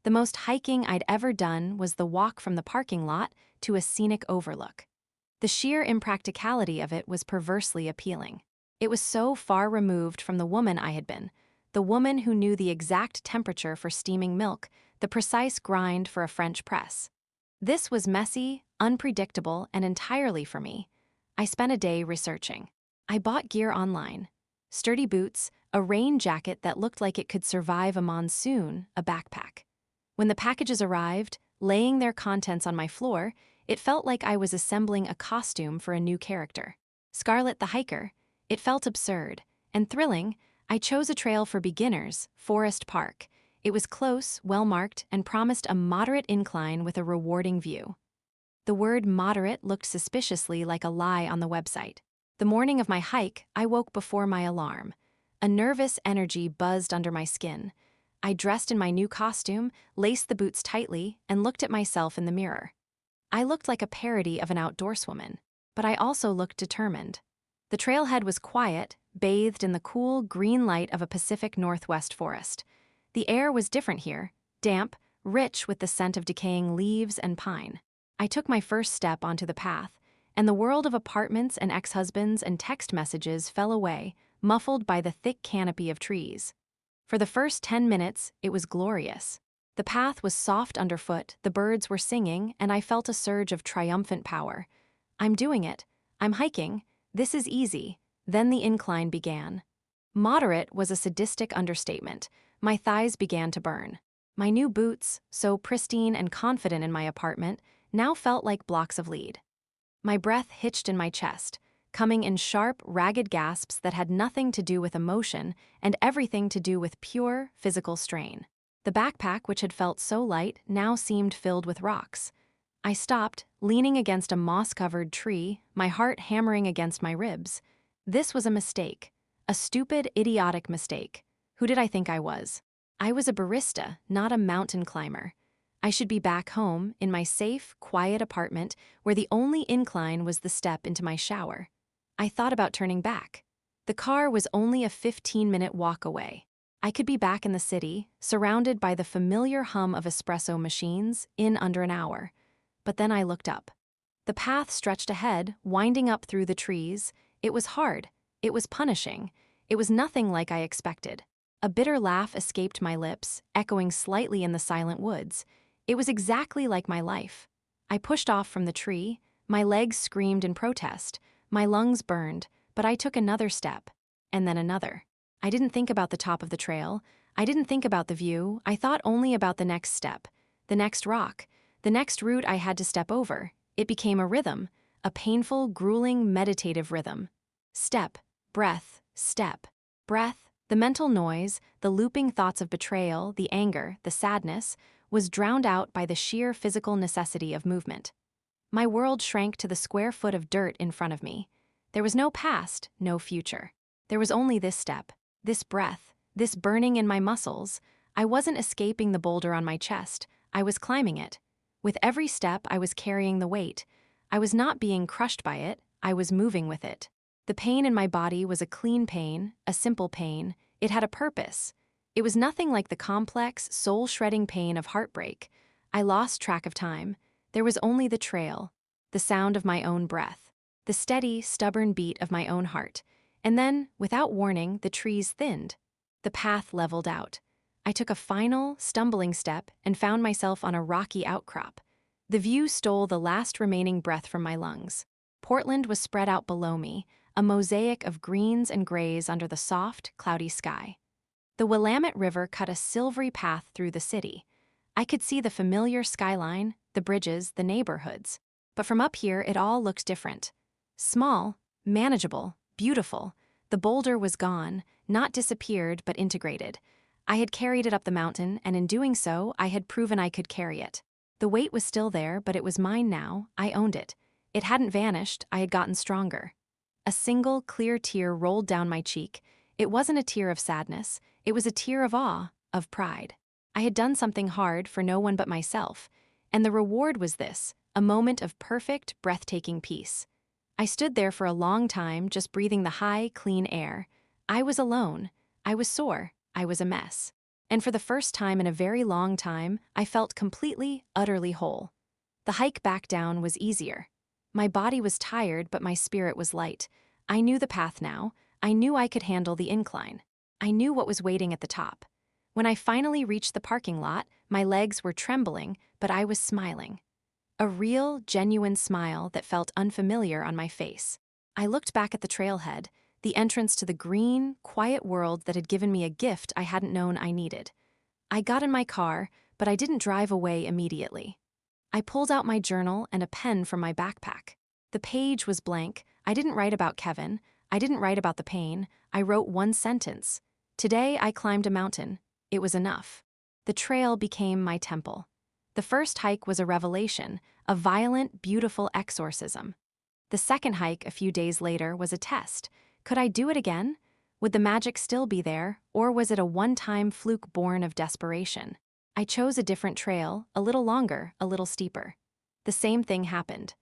The most hiking I'd ever done was the walk from the parking lot to a scenic overlook. The sheer impracticality of it was perversely appealing. It was so far removed from the woman I had been, the woman who knew the exact temperature for steaming milk, the precise grind for a French press. This was messy, unpredictable, and entirely for me. I spent a day researching. I bought gear online. Sturdy boots, a rain jacket that looked like it could survive a monsoon, a backpack. When the packages arrived, laying their contents on my floor, it felt like I was assembling a costume for a new character. Scarlett the hiker. It felt absurd and thrilling. I chose a trail for beginners, Forest Park. It was close, well-marked, and promised a moderate incline with a rewarding view. The word moderate looked suspiciously like a lie on the website. The morning of my hike, I woke before my alarm. A nervous energy buzzed under my skin. I dressed in my new costume, laced the boots tightly, and looked at myself in the mirror. I looked like a parody of an outdoorswoman, but I also looked determined. The trailhead was quiet, bathed in the cool, green light of a Pacific Northwest forest. The air was different here, damp, rich with the scent of decaying leaves and pine. I took my first step onto the path, and the world of apartments and ex-husbands and text messages fell away, muffled by the thick canopy of trees. For the first 10 minutes, it was glorious. The path was soft underfoot, the birds were singing, and I felt a surge of triumphant power. I'm doing it. I'm hiking. This is easy. Then the incline began. Moderate was a sadistic understatement. My thighs began to burn. My new boots, so pristine and confident in my apartment, now felt like blocks of lead. My breath hitched in my chest, coming in sharp, ragged gasps that had nothing to do with emotion and everything to do with pure, physical strain. The backpack, which had felt so light, now seemed filled with rocks. I stopped, leaning against a moss-covered tree, my heart hammering against my ribs. This was a mistake. A stupid, idiotic mistake. Who did I think I was? I was a barista, not a mountain climber. I should be back home, in my safe, quiet apartment, where the only incline was the step into my shower. I thought about turning back. The car was only a 15-minute walk away. I could be back in the city, surrounded by the familiar hum of espresso machines, in under an hour. But then I looked up. The path stretched ahead, winding up through the trees. It was hard. It was punishing. It was nothing like I expected. A bitter laugh escaped my lips, echoing slightly in the silent woods. It was exactly like my life. I pushed off from the tree. My legs screamed in protest. My lungs burned, but I took another step, and then another. I didn't think about the top of the trail. I didn't think about the view. I thought only about the next step, the next rock, the next root I had to step over. It became a rhythm, a painful, grueling, meditative rhythm. Step, breath, step, breath. The mental noise, the looping thoughts of betrayal, the anger, the sadness, was drowned out by the sheer physical necessity of movement. My world shrank to the square foot of dirt in front of me. There was no past, no future. There was only this step, this breath, this burning in my muscles. I wasn't escaping the boulder on my chest. I was climbing it. With every step, I was carrying the weight. I was not being crushed by it. I was moving with it. The pain in my body was a clean pain, a simple pain. It had a purpose. It was nothing like the complex, soul-shredding pain of heartbreak. I lost track of time. There was only the trail, the sound of my own breath, the steady, stubborn beat of my own heart. And then, without warning, the trees thinned. The path leveled out. I took a final, stumbling step and found myself on a rocky outcrop. The view stole the last remaining breath from my lungs. Portland was spread out below me, a mosaic of greens and grays under the soft, cloudy sky. The Willamette River cut a silvery path through the city. I could see the familiar skyline, the bridges, the neighborhoods. But from up here, it all looked different. Small, manageable, beautiful. The boulder was gone, not disappeared, but integrated. I had carried it up the mountain, and in doing so, I had proven I could carry it. The weight was still there, but it was mine now. I owned it. It hadn't vanished. I had gotten stronger. A single, clear tear rolled down my cheek. It wasn't a tear of sadness. It was a tear of awe, of pride. I had done something hard for no one but myself, and the reward was this, a moment of perfect, breathtaking peace. I stood there for a long time, just breathing the high, clean air. I was alone. I was sore. I was a mess. And for the first time in a very long time, I felt completely, utterly whole. The hike back down was easier. My body was tired, but my spirit was light. I knew the path now. I knew I could handle the incline. I knew what was waiting at the top. When I finally reached the parking lot, my legs were trembling, but I was smiling. A real, genuine smile that felt unfamiliar on my face. I looked back at the trailhead, the entrance to the green, quiet world that had given me a gift I hadn't known I needed. I got in my car, but I didn't drive away immediately. I pulled out my journal and a pen from my backpack. The page was blank. I didn't write about Kevin. I didn't write about the pain. I wrote one sentence. Today I climbed a mountain. It was enough. The trail became my temple. The first hike was a revelation, a violent, beautiful exorcism. The second hike a few days later was a test. Could I do it again? Would the magic still be there, or was it a one-time fluke born of desperation? I chose a different trail, a little longer, a little steeper. The same thing happened.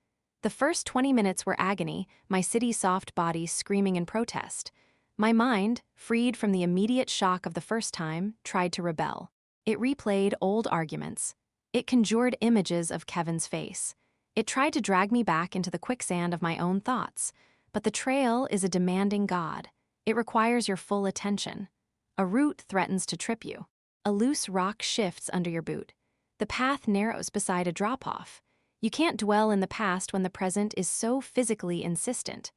The first 20 minutes were agony, my city-soft body screaming in protest. My mind, freed from the immediate shock of the first time, tried to rebel. It replayed old arguments. It conjured images of Kevin's face. It tried to drag me back into the quicksand of my own thoughts. But the trail is a demanding god. It requires your full attention. A root threatens to trip you. A loose rock shifts under your boot. The path narrows beside a drop-off. You can't dwell in the past when the present is so physically insistent.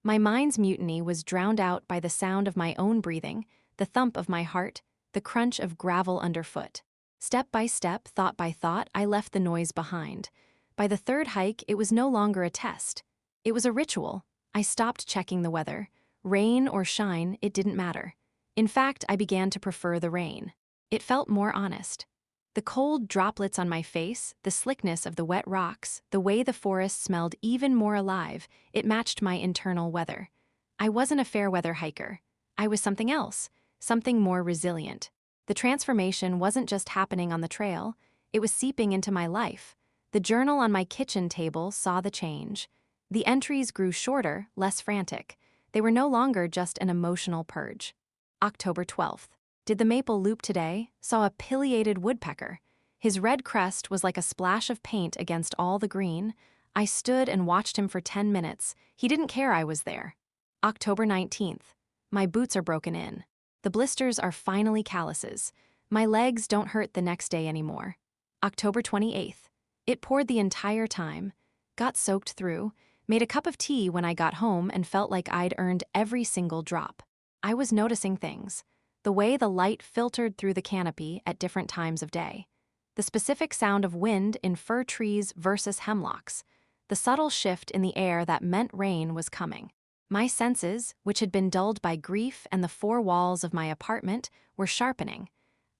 My mind's mutiny was drowned out by the sound of my own breathing, the thump of my heart, the crunch of gravel underfoot. Step by step, thought by thought, I left the noise behind. By the third hike, it was no longer a test. It was a ritual. I stopped checking the weather. Rain or shine, it didn't matter. In fact, I began to prefer the rain. It felt more honest. The cold droplets on my face, the slickness of the wet rocks, the way the forest smelled even more alive, it matched my internal weather. I wasn't a fair weather hiker. I was something else, something more resilient. The transformation wasn't just happening on the trail, it was seeping into my life. The journal on my kitchen table saw the change. The entries grew shorter, less frantic. They were no longer just an emotional purge. October 12th. Did the maple loop today, saw a pileated woodpecker. His red crest was like a splash of paint against all the green. I stood and watched him for 10 minutes. He didn't care I was there. October 19th. My boots are broken in. The blisters are finally calluses. My legs don't hurt the next day anymore. October 28th. It poured the entire time. Got soaked through. Made a cup of tea when I got home and felt like I'd earned every single drop. I was noticing things. The way the light filtered through the canopy at different times of day. The specific sound of wind in fir trees versus hemlocks. The subtle shift in the air that meant rain was coming. My senses, which had been dulled by grief and the four walls of my apartment, were sharpening.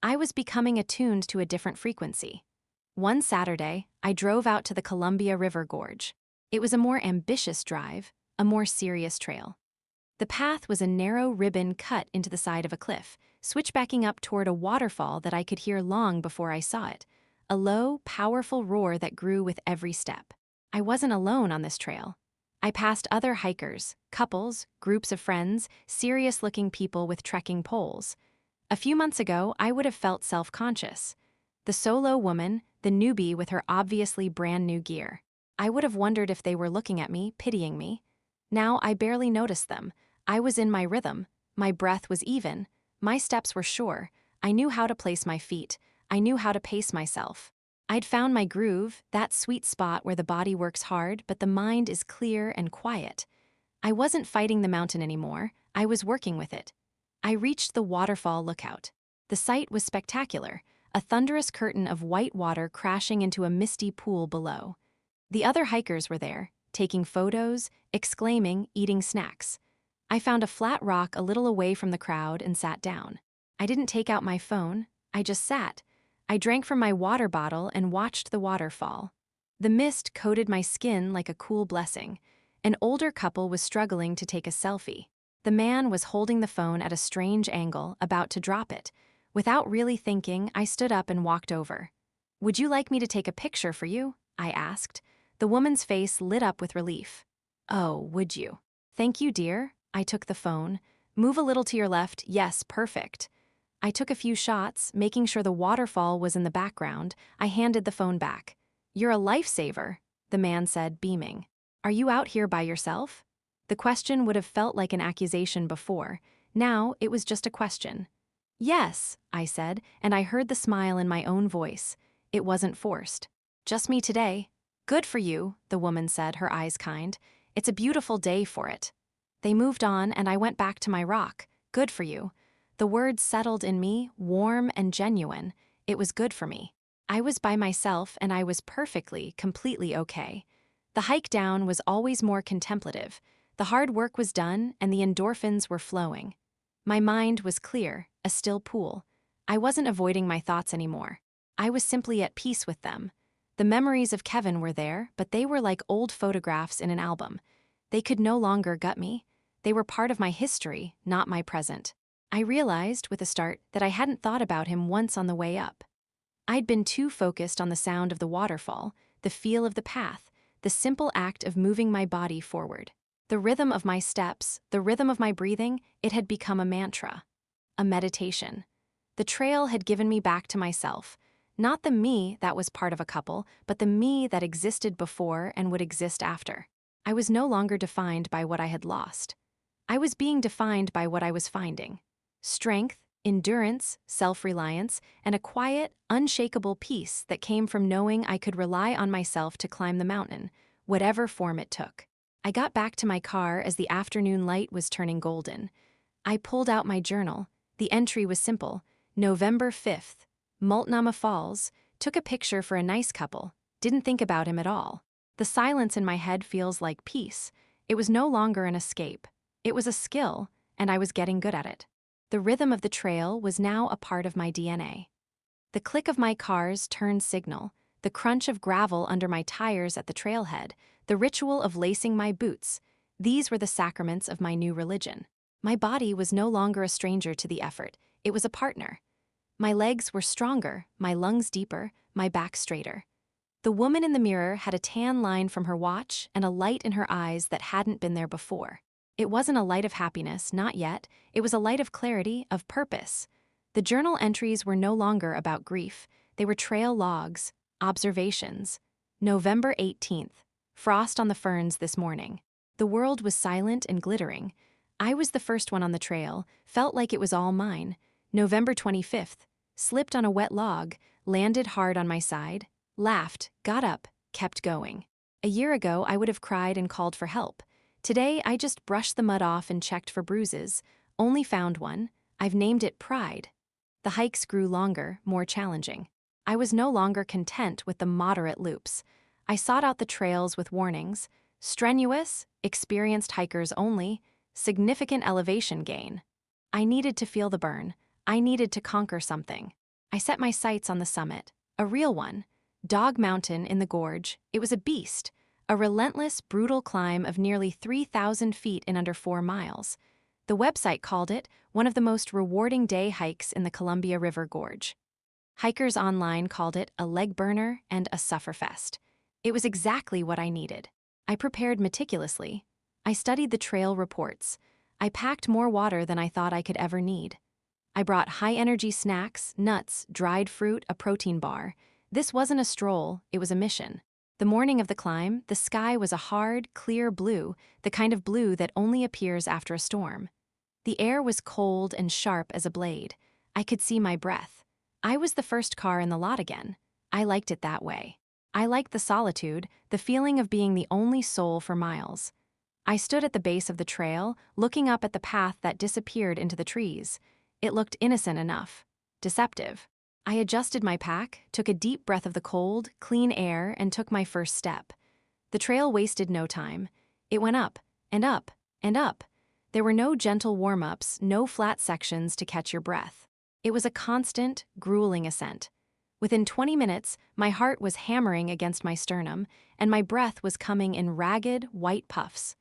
I was becoming attuned to a different frequency. One Saturday, I drove out to the Columbia River Gorge. It was a more ambitious drive, a more serious trail. The path was a narrow ribbon cut into the side of a cliff, switchbacking up toward a waterfall that I could hear long before I saw it, a low, powerful roar that grew with every step. I wasn't alone on this trail. I passed other hikers, couples, groups of friends, serious-looking people with trekking poles. A few months ago, I would have felt self-conscious. The solo woman, the newbie with her obviously brand-new gear. I would have wondered if they were looking at me, pitying me. Now I barely noticed them. I was in my rhythm. My breath was even. My steps were sure. I knew how to place my feet. I knew how to pace myself. I'd found my groove, that sweet spot where the body works hard but the mind is clear and quiet. I wasn't fighting the mountain anymore. I was working with it. I reached the waterfall lookout. The sight was spectacular, a thunderous curtain of white water crashing into a misty pool below. The other hikers were there, taking photos, exclaiming, eating snacks. I found a flat rock a little away from the crowd and sat down. I didn't take out my phone. I just sat. I drank from my water bottle and watched the water fall. The mist coated my skin like a cool blessing. An older couple was struggling to take a selfie. The man was holding the phone at a strange angle, about to drop it. Without really thinking, I stood up and walked over. "Would you like me to take a picture for you?" I asked. The woman's face lit up with relief. "Oh, would you?" "Thank you, dear." I took the phone. "Move a little to your left. Yes, perfect." I took a few shots, making sure the waterfall was in the background. I handed the phone back. "You're a lifesaver," the man said, beaming. "Are you out here by yourself?" The question would have felt like an accusation before. Now it was just a question. "Yes," I said, and I heard the smile in my own voice. It wasn't forced. "Just me today." "Good for you," the woman said, her eyes kind. "It's a beautiful day for it." They moved on, and I went back to my rock. "Good for you." The words settled in me, warm and genuine. It was good for me. I was by myself, and I was perfectly, completely okay. The hike down was always more contemplative. The hard work was done, and the endorphins were flowing. My mind was clear, a still pool. I wasn't avoiding my thoughts anymore. I was simply at peace with them. The memories of Kevin were there, but they were like old photographs in an album. They could no longer gut me. They were part of my history, not my present. I realized, with a start, that I hadn't thought about him once on the way up. I'd been too focused on the sound of the waterfall, the feel of the path, the simple act of moving my body forward. The rhythm of my steps, the rhythm of my breathing, it had become a mantra, a meditation. The trail had given me back to myself, not the me that was part of a couple, but the me that existed before and would exist after. I was no longer defined by what I had lost. I was being defined by what I was finding. Strength, endurance, self-reliance, and a quiet, unshakable peace that came from knowing I could rely on myself to climb the mountain, whatever form it took. I got back to my car as the afternoon light was turning golden. I pulled out my journal. The entry was simple: November 5th, Multnomah Falls, took a picture for a nice couple, didn't think about him at all. The silence in my head feels like peace. It was no longer an escape. It was a skill, and I was getting good at it. The rhythm of the trail was now a part of my DNA. The click of my car's turn signal, the crunch of gravel under my tires at the trailhead, the ritual of lacing my boots, these were the sacraments of my new religion. My body was no longer a stranger to the effort, it was a partner. My legs were stronger, my lungs deeper, my back straighter. The woman in the mirror had a tan line from her watch and a light in her eyes that hadn't been there before. It wasn't a light of happiness, not yet. It was a light of clarity, of purpose. The journal entries were no longer about grief. They were trail logs, observations. November 18th. Frost on the ferns this morning. The world was silent and glittering. I was the first one on the trail, felt like it was all mine. November 25th. Slipped on a wet log, landed hard on my side, laughed, got up, kept going. A year ago, I would have cried and called for help. Today, I just brushed the mud off and checked for bruises. Only found one. I've named it Pride. The hikes grew longer, more challenging. I was no longer content with the moderate loops. I sought out the trails with warnings: strenuous, experienced hikers only, significant elevation gain. I needed to feel the burn. I needed to conquer something. I set my sights on the summit, a real one. Dog Mountain in the gorge. It was a beast, a relentless, brutal climb of nearly 3,000 feet in under 4 miles. The website called it one of the most rewarding day hikes in the Columbia River Gorge. Hikers online called it a leg burner and a sufferfest. It was exactly what I needed. I prepared meticulously. I studied the trail reports. I packed more water than I thought I could ever need. I brought high-energy snacks, nuts, dried fruit, a protein bar. This wasn't a stroll, it was a mission. The morning of the climb, the sky was a hard, clear blue, the kind of blue that only appears after a storm. The air was cold and sharp as a blade. I could see my breath. I was the first car in the lot again. I liked it that way. I liked the solitude, the feeling of being the only soul for miles. I stood at the base of the trail, looking up at the path that disappeared into the trees. It looked innocent enough. Deceptive. I adjusted my pack, took a deep breath of the cold, clean air, and took my first step. The trail wasted no time. It went up, and up, and up. There were no gentle warm-ups, no flat sections to catch your breath. It was a constant, grueling ascent. Within 20 minutes, my heart was hammering against my sternum, and my breath was coming in ragged, white puffs.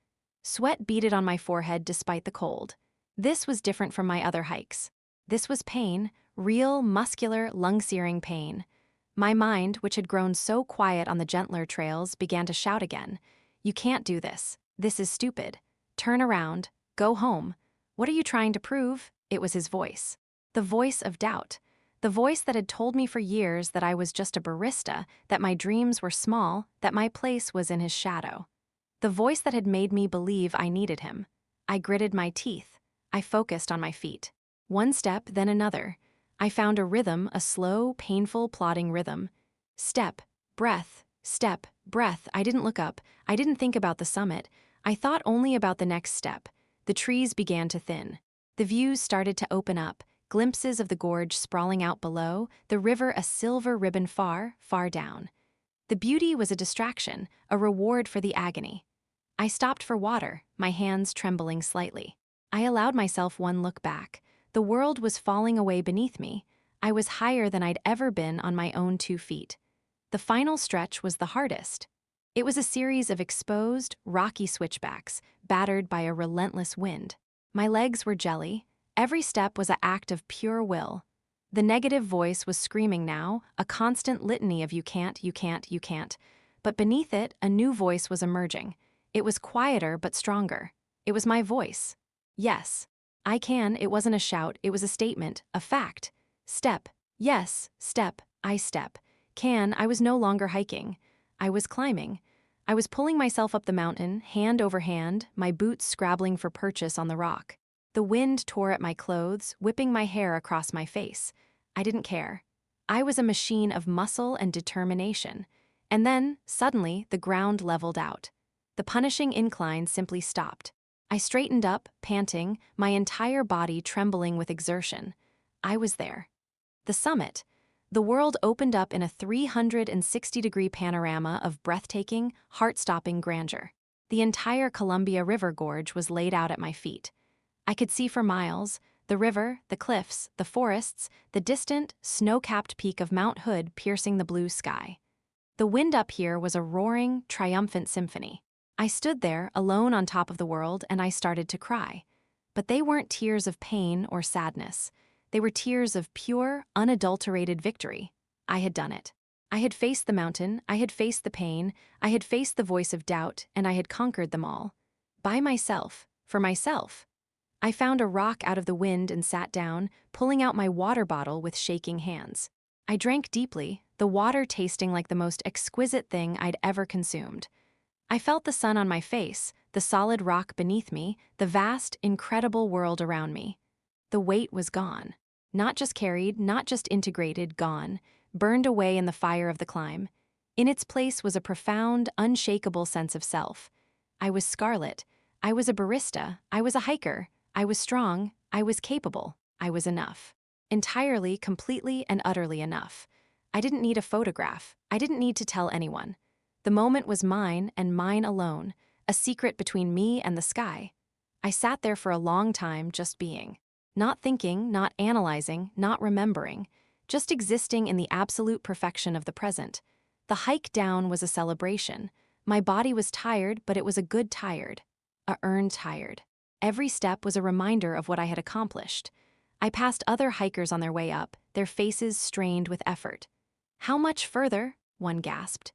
Sweat beaded on my forehead despite the cold. This was different from my other hikes. This was pain, real, muscular, lung-searing pain. My mind, which had grown so quiet on the gentler trails, began to shout again. "You can't do this. This is stupid. Turn around. Go home. What are you trying to prove?" It was his voice. The voice of doubt. The voice that had told me for years that I was just a barista, that my dreams were small, that my place was in his shadow. The voice that had made me believe I needed him. I gritted my teeth. I focused on my feet. One step, then another. I found a rhythm, a slow, painful, plodding rhythm. Step, breath, step, breath. I didn't look up. I didn't think about the summit. I thought only about the next step. The trees began to thin. The views started to open up, glimpses of the gorge sprawling out below, the river a silver ribbon far, far down. The beauty was a distraction, a reward for the agony. I stopped for water, my hands trembling slightly. I allowed myself one look back. The world was falling away beneath me. I was higher than I'd ever been on my own 2 feet. The final stretch was the hardest. It was a series of exposed, rocky switchbacks, battered by a relentless wind. My legs were jelly. Every step was an act of pure will. The negative voice was screaming now, a constant litany of you can't, you can't, you can't. But beneath it, a new voice was emerging. It was quieter but stronger. It was my voice. Yes. I can. It wasn't a shout, it was a statement, a fact. Step. Yes, step. I step. Can. I was no longer hiking. I was climbing. I was pulling myself up the mountain, hand over hand, my boots scrabbling for purchase on the rock. The wind tore at my clothes, whipping my hair across my face. I didn't care. I was a machine of muscle and determination. And then, suddenly, the ground leveled out. The punishing incline simply stopped. I straightened up, panting, my entire body trembling with exertion. I was there. The summit. The world opened up in a 360-degree panorama of breathtaking, heart-stopping grandeur. The entire Columbia River Gorge was laid out at my feet. I could see for miles, the river, the cliffs, the forests, the distant, snow-capped peak of Mount Hood piercing the blue sky. The wind up here was a roaring, triumphant symphony. I stood there, alone on top of the world, and I started to cry. But they weren't tears of pain or sadness. They were tears of pure, unadulterated victory. I had done it. I had faced the mountain, I had faced the pain, I had faced the voice of doubt, and I had conquered them all. By myself, for myself. I found a rock out of the wind and sat down, pulling out my water bottle with shaking hands. I drank deeply, the water tasting like the most exquisite thing I'd ever consumed. I felt the sun on my face, the solid rock beneath me, the vast, incredible world around me. The weight was gone. Not just carried, not just integrated, gone, burned away in the fire of the climb. In its place was a profound, unshakable sense of self. I was Scarlet. I was a barista. I was a hiker. I was strong. I was capable. I was enough. Entirely, completely, and utterly enough. I didn't need a photograph. I didn't need to tell anyone. The moment was mine and mine alone, a secret between me and the sky. I sat there for a long time just being. Not thinking, not analyzing, not remembering, just existing in the absolute perfection of the present. The hike down was a celebration. My body was tired, but it was a good tired. A earned tired. Every step was a reminder of what I had accomplished. I passed other hikers on their way up, their faces strained with effort. "How much further?" one gasped.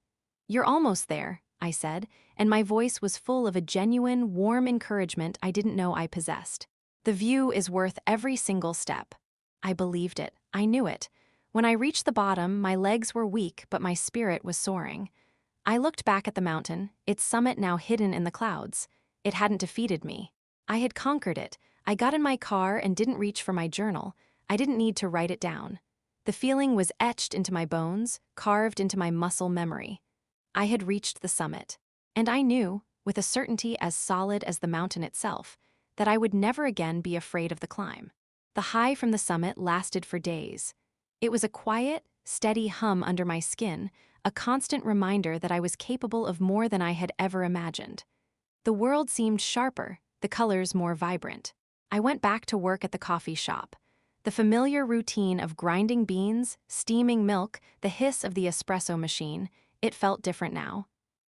"You're almost there," I said, and my voice was full of a genuine, warm encouragement I didn't know I possessed. The view is worth every single step. I believed it. I knew it. When I reached the bottom, my legs were weak, but my spirit was soaring. I looked back at the mountain, its summit now hidden in the clouds. It hadn't defeated me. I had conquered it. I got in my car and didn't reach for my journal. I didn't need to write it down. The feeling was etched into my bones, carved into my muscle memory. I had reached the summit. And I knew, with a certainty as solid as the mountain itself, that I would never again be afraid of the climb. The high from the summit lasted for days. It was a quiet, steady hum under my skin, a constant reminder that I was capable of more than I had ever imagined. The world seemed sharper, the colors more vibrant. I went back to work at the coffee shop. The familiar routine of grinding beans, steaming milk, the hiss of the espresso machine, it felt different now.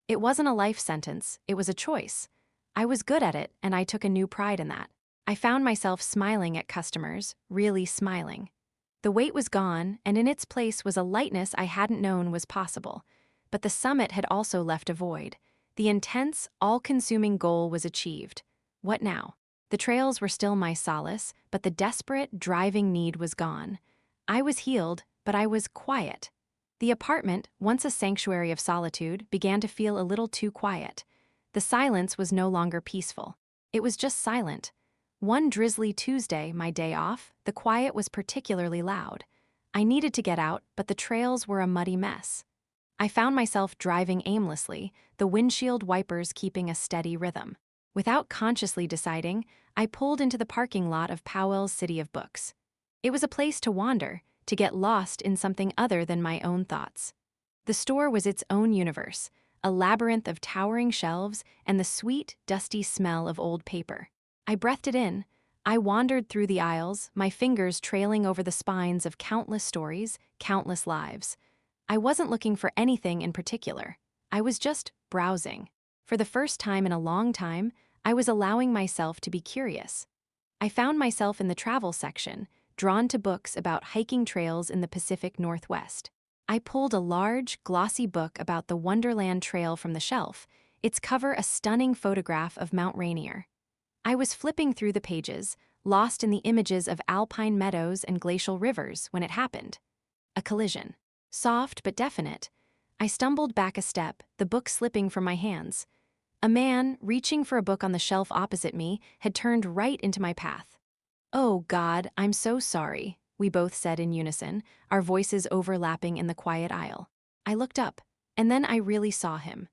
It wasn't a life sentence, it was a choice. I was good at it, and I took a new pride in that. I found myself smiling at customers, really smiling. The weight was gone, and in its place was a lightness I hadn't known was possible. But the summit had also left a void. The intense, all-consuming goal was achieved. What now? The trails were still my solace, but the desperate, driving need was gone. I was healed, but I was quiet. The apartment, once a sanctuary of solitude, began to feel a little too quiet. The silence was no longer peaceful. It was just silent. One drizzly Tuesday, my day off, the quiet was particularly loud. I needed to get out, but the trails were a muddy mess. I found myself driving aimlessly, the windshield wipers keeping a steady rhythm. Without consciously deciding, I pulled into the parking lot of Powell's City of Books. It was a place to wander, to get lost in something other than my own thoughts. The store was its own universe, a labyrinth of towering shelves and the sweet, dusty smell of old paper. I breathed it in. I wandered through the aisles, my fingers trailing over the spines of countless stories, countless lives. I wasn't looking for anything in particular. I was just browsing. For the first time in a long time, I was allowing myself to be curious. I found myself in the travel section, drawn to books about hiking trails in the Pacific Northwest. I pulled a large, glossy book about the Wonderland Trail from the shelf, its cover a stunning photograph of Mount Rainier. I was flipping through the pages, lost in the images of alpine meadows and glacial rivers when it happened. A collision. Soft but definite. I stumbled back a step, the book slipping from my hands. A man, reaching for a book on the shelf opposite me, had turned right into my path. "Oh, God, I'm so sorry," we both said in unison, our voices overlapping in the quiet aisle. I looked up, and then I really saw him.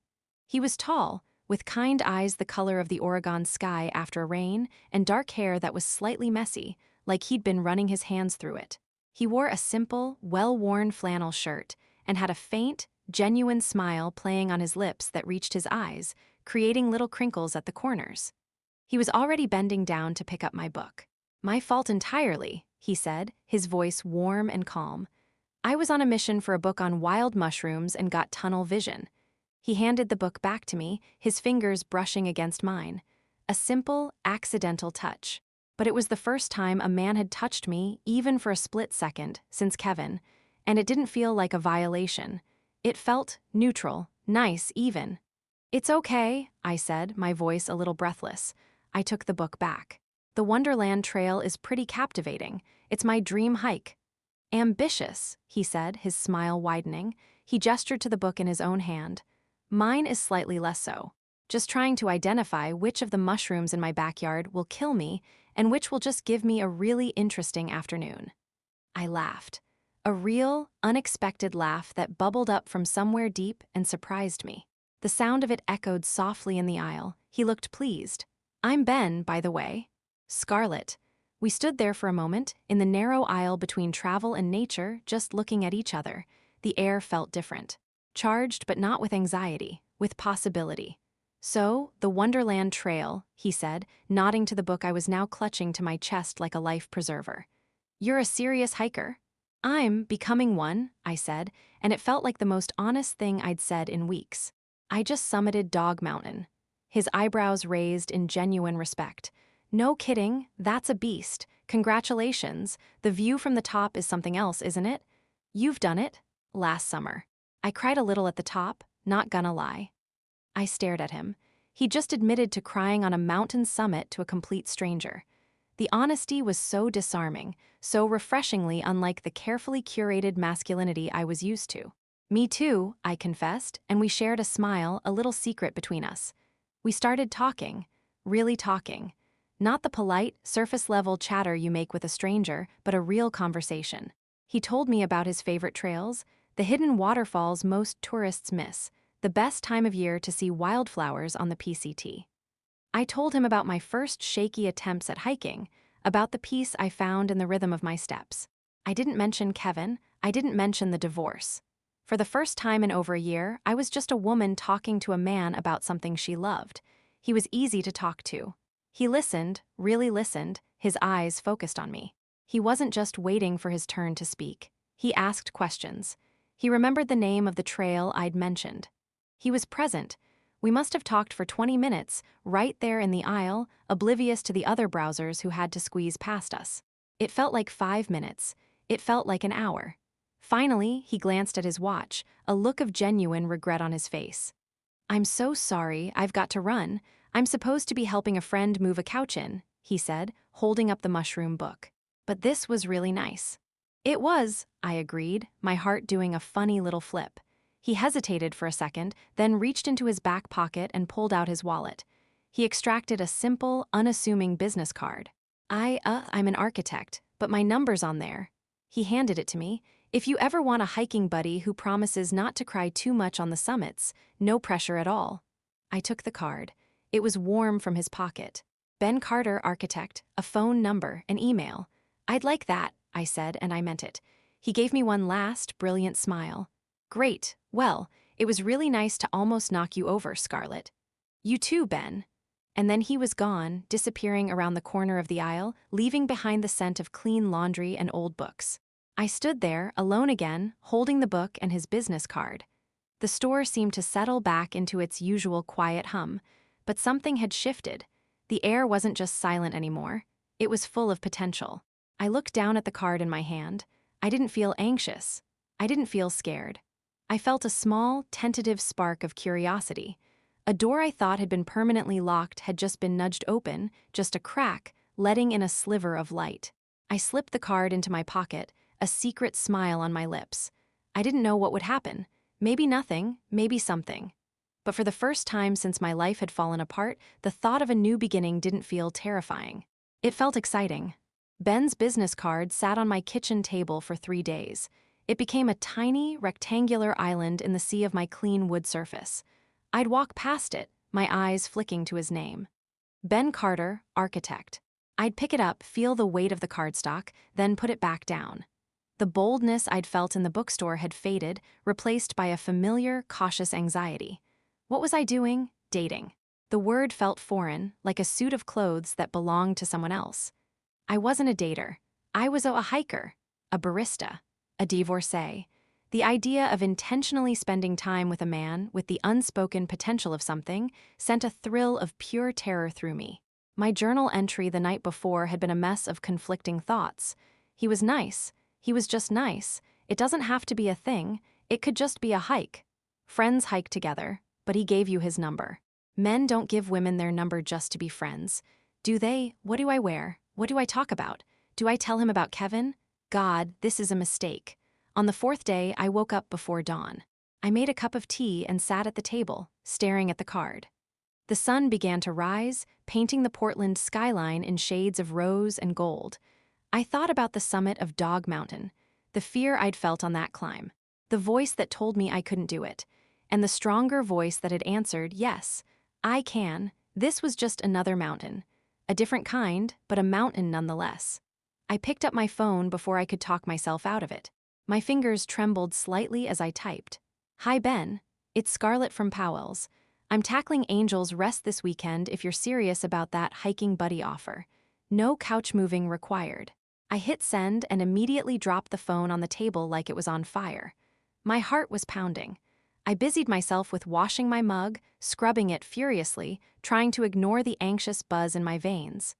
He was tall, with kind eyes the color of the Oregon sky after rain, and dark hair that was slightly messy, like he'd been running his hands through it. He wore a simple, well-worn flannel shirt, and had a faint, genuine smile playing on his lips that reached his eyes, creating little crinkles at the corners. He was already bending down to pick up my book. "My fault entirely," he said, his voice warm and calm. "I was on a mission for a book on wild mushrooms and got tunnel vision." He handed the book back to me, his fingers brushing against mine. A simple, accidental touch. But it was the first time a man had touched me, even for a split second, since Kevin, and it didn't feel like a violation. It felt neutral, nice even. "It's okay," I said, my voice a little breathless. I took the book back. "The Wonderland Trail is pretty captivating. It's my dream hike." "Ambitious," he said, his smile widening. He gestured to the book in his own hand. "Mine is slightly less so. Just trying to identify which of the mushrooms in my backyard will kill me and which will just give me a really interesting afternoon." I laughed. A real, unexpected laugh that bubbled up from somewhere deep and surprised me. The sound of it echoed softly in the aisle. He looked pleased. "I'm Ben, by the way." "Scarlett." We stood there for a moment, in the narrow aisle between travel and nature, just looking at each other. The air felt different. Charged but not with anxiety, with possibility. "So, the Wonderland Trail," he said, nodding to the book I was now clutching to my chest like a life preserver. "You're a serious hiker?" "I'm becoming one," I said, and it felt like the most honest thing I'd said in weeks. "I just summited Dog Mountain." His eyebrows raised in genuine respect. "No kidding, that's a beast. Congratulations. The view from the top is something else, isn't it?" "You've done it?" "Last summer. I cried a little at the top, not gonna lie." I stared at him. He just admitted to crying on a mountain summit to a complete stranger. The honesty was so disarming, so refreshingly unlike the carefully curated masculinity I was used to. "Me too," I confessed, and we shared a smile, a little secret between us. We started talking, really talking. Not the polite, surface-level chatter you make with a stranger, but a real conversation. He told me about his favorite trails, the hidden waterfalls most tourists miss, the best time of year to see wildflowers on the PCT. I told him about my first shaky attempts at hiking, about the peace I found in the rhythm of my steps. I didn't mention Kevin, I didn't mention the divorce. For the first time in over a year, I was just a woman talking to a man about something she loved. He was easy to talk to. He listened, really listened, his eyes focused on me. He wasn't just waiting for his turn to speak. He asked questions. He remembered the name of the trail I'd mentioned. He was present. We must have talked for 20 minutes, right there in the aisle, oblivious to the other browsers who had to squeeze past us. It felt like 5 minutes. It felt like an hour. Finally, he glanced at his watch, a look of genuine regret on his face. "I'm so sorry, I've got to run. I'm supposed to be helping a friend move a couch in," he said, holding up the mushroom book. "But this was really nice." "It was," I agreed, my heart doing a funny little flip. He hesitated for a second, then reached into his back pocket and pulled out his wallet. He extracted a simple, unassuming business card. I'm an architect, but my number's on there." He handed it to me. "If you ever want a hiking buddy who promises not to cry too much on the summits, no pressure at all." I took the card. It was warm from his pocket. "Ben Carter, architect, a phone number, an email." "I'd like that," I said, and I meant it. He gave me one last, brilliant smile. "Great. Well, it was really nice to almost knock you over, Scarlett." "You too, Ben." And then he was gone, disappearing around the corner of the aisle, leaving behind the scent of clean laundry and old books. I stood there, alone again, holding the book and his business card. The store seemed to settle back into its usual quiet hum, but something had shifted. The air wasn't just silent anymore. It was full of potential. I looked down at the card in my hand. I didn't feel anxious. I didn't feel scared. I felt a small, tentative spark of curiosity, A door I thought had been permanently locked had just been nudged open, just a crack, letting in a sliver of light. I slipped the card into my pocket, a secret smile on my lips. I didn't know what would happen. Maybe nothing, maybe something. But for the first time since my life had fallen apart, the thought of a new beginning didn't feel terrifying. It felt exciting. Ben's business card sat on my kitchen table for 3 days. It became a tiny, rectangular island in the sea of my clean wood surface. I'd walk past it, my eyes flicking to his name. Ben Carter, architect. I'd pick it up, feel the weight of the cardstock, then put it back down. The boldness I'd felt in the bookstore had faded, replaced by a familiar, cautious anxiety. What was I doing? Dating. The word felt foreign, like a suit of clothes that belonged to someone else. I wasn't a dater. I was a hiker, a barista, a divorcee. The idea of intentionally spending time with a man with the unspoken potential of something sent a thrill of pure terror through me. My journal entry the night before had been a mess of conflicting thoughts. He was nice. He was just nice. It doesn't have to be a thing. It could just be a hike. Friends hike together, but he gave you his number. Men don't give women their number just to be friends. Do they? What do I wear? What do I talk about? Do I tell him about Kevin? God, this is a mistake. On the 4th day, I woke up before dawn. I made a cup of tea and sat at the table, staring at the card. The sun began to rise, painting the Portland skyline in shades of rose and gold. I thought about the summit of Dog Mountain, the fear I'd felt on that climb, the voice that told me I couldn't do it, and the stronger voice that had answered, yes, I can. This was just another mountain. A different kind, but a mountain nonetheless. I picked up my phone before I could talk myself out of it. My fingers trembled slightly as I typed. Hi Ben, it's Scarlett from Powell's. I'm tackling Angel's Rest this weekend if you're serious about that hiking buddy offer. No couch moving required. I hit send and immediately dropped the phone on the table like it was on fire. My heart was pounding. I busied myself with washing my mug, scrubbing it furiously, trying to ignore the anxious buzz in my veins.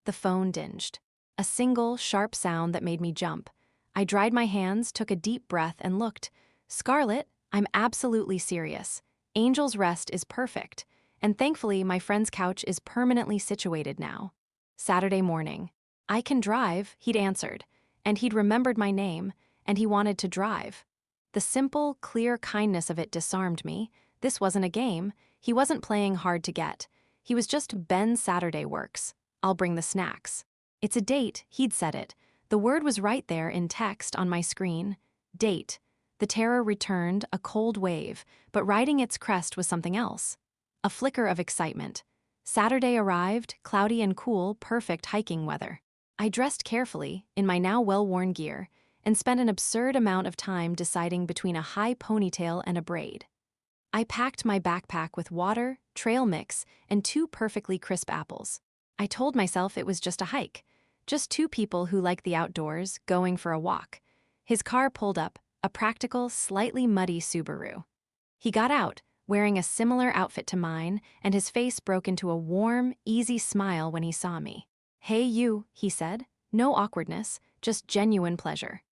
The phone dinged. A single, sharp sound that made me jump. I dried my hands, took a deep breath, and looked. Scarlett, I'm absolutely serious. Angel's Rest is perfect, and thankfully my friend's couch is permanently situated now. Saturday morning. I can drive, he'd answered, and he'd remembered my name, and he wanted to drive. The simple, clear kindness of it disarmed me. This wasn't a game. He wasn't playing hard to get. He was just Ben Saturday works. I'll bring the snacks. It's a date, he'd said it. The word was right there in text on my screen. Date. The terror returned, a cold wave, but riding its crest was something else. A flicker of excitement. Saturday arrived, cloudy and cool, perfect hiking weather. I dressed carefully, in my now well-worn gear, and spent an absurd amount of time deciding between a high ponytail and a braid. I packed my backpack with water, trail mix, and 2 perfectly crisp apples. I told myself it was just a hike. Just 2 people who like the outdoors, going for a walk. His car pulled up, a practical, slightly muddy Subaru. He got out, wearing a similar outfit to mine, and his face broke into a warm, easy smile when he saw me. Hey you, he said. No awkwardness, just genuine pleasure.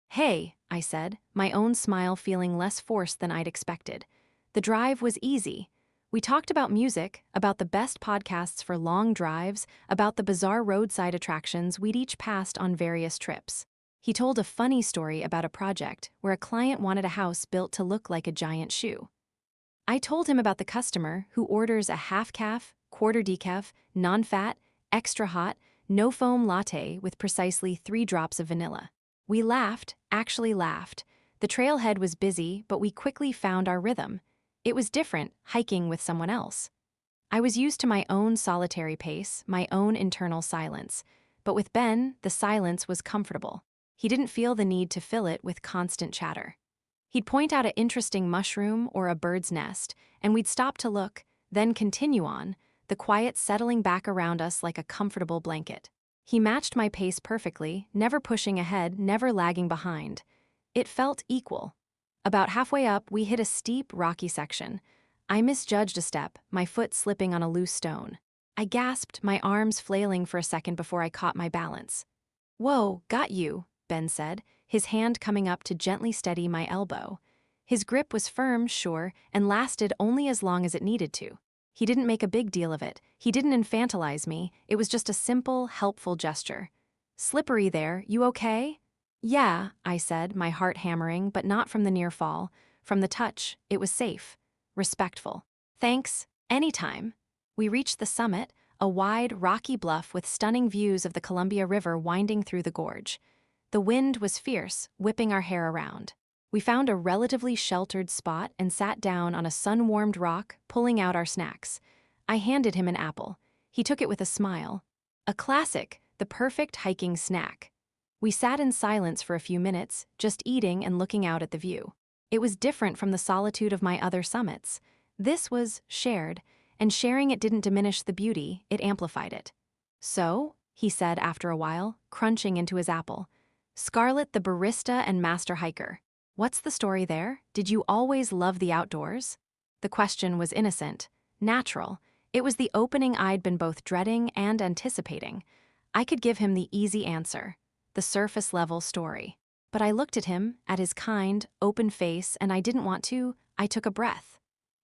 Hey, I said, my own smile feeling less forced than I'd expected. The drive was easy. We talked about music, about the best podcasts for long drives, about the bizarre roadside attractions we'd each passed on various trips. He told a funny story about a project where a client wanted a house built to look like a giant shoe. I told him about the customer who orders a half-calf, quarter decaf, non-fat, extra hot, no-foam latte with precisely 3 drops of vanilla. We laughed, actually laughed. The trailhead was busy, but we quickly found our rhythm. It was different, hiking with someone else. I was used to my own solitary pace, my own internal silence. But with Ben, the silence was comfortable. He didn't feel the need to fill it with constant chatter. He'd point out an interesting mushroom or a bird's nest, and we'd stop to look, then continue on, the quiet settling back around us like a comfortable blanket. He matched my pace perfectly, never pushing ahead, never lagging behind. It felt equal. About halfway up, we hit a steep, rocky section. I misjudged a step, my foot slipping on a loose stone. I gasped, my arms flailing for a second before I caught my balance. Whoa, got you, Ben said, his hand coming up to gently steady my elbow. His grip was firm, sure, and lasted only as long as it needed to. He didn't make a big deal of it. He didn't infantilize me. It was just a simple, helpful gesture. "Slippery there, you okay?" "Yeah," I said, my heart hammering, but not from the near fall. From the touch, it was safe. Respectful. "Thanks, anytime." We reached the summit, a wide, rocky bluff with stunning views of the Columbia River winding through the gorge. The wind was fierce, whipping our hair around. We found a relatively sheltered spot and sat down on a sun-warmed rock, pulling out our snacks. I handed him an apple. He took it with a smile. A classic, the perfect hiking snack. We sat in silence for a few minutes, just eating and looking out at the view. It was different from the solitude of my other summits. This was shared, and sharing it didn't diminish the beauty, it amplified it. "So," he said after a while, crunching into his apple, "Scarlett the barista and master hiker. What's the story there? Did you always love the outdoors?" The question was innocent, natural. It was the opening I'd been both dreading and anticipating. I could give him the easy answer, the surface-level story. But I looked at him, at his kind, open face, and I didn't want to. I took a breath.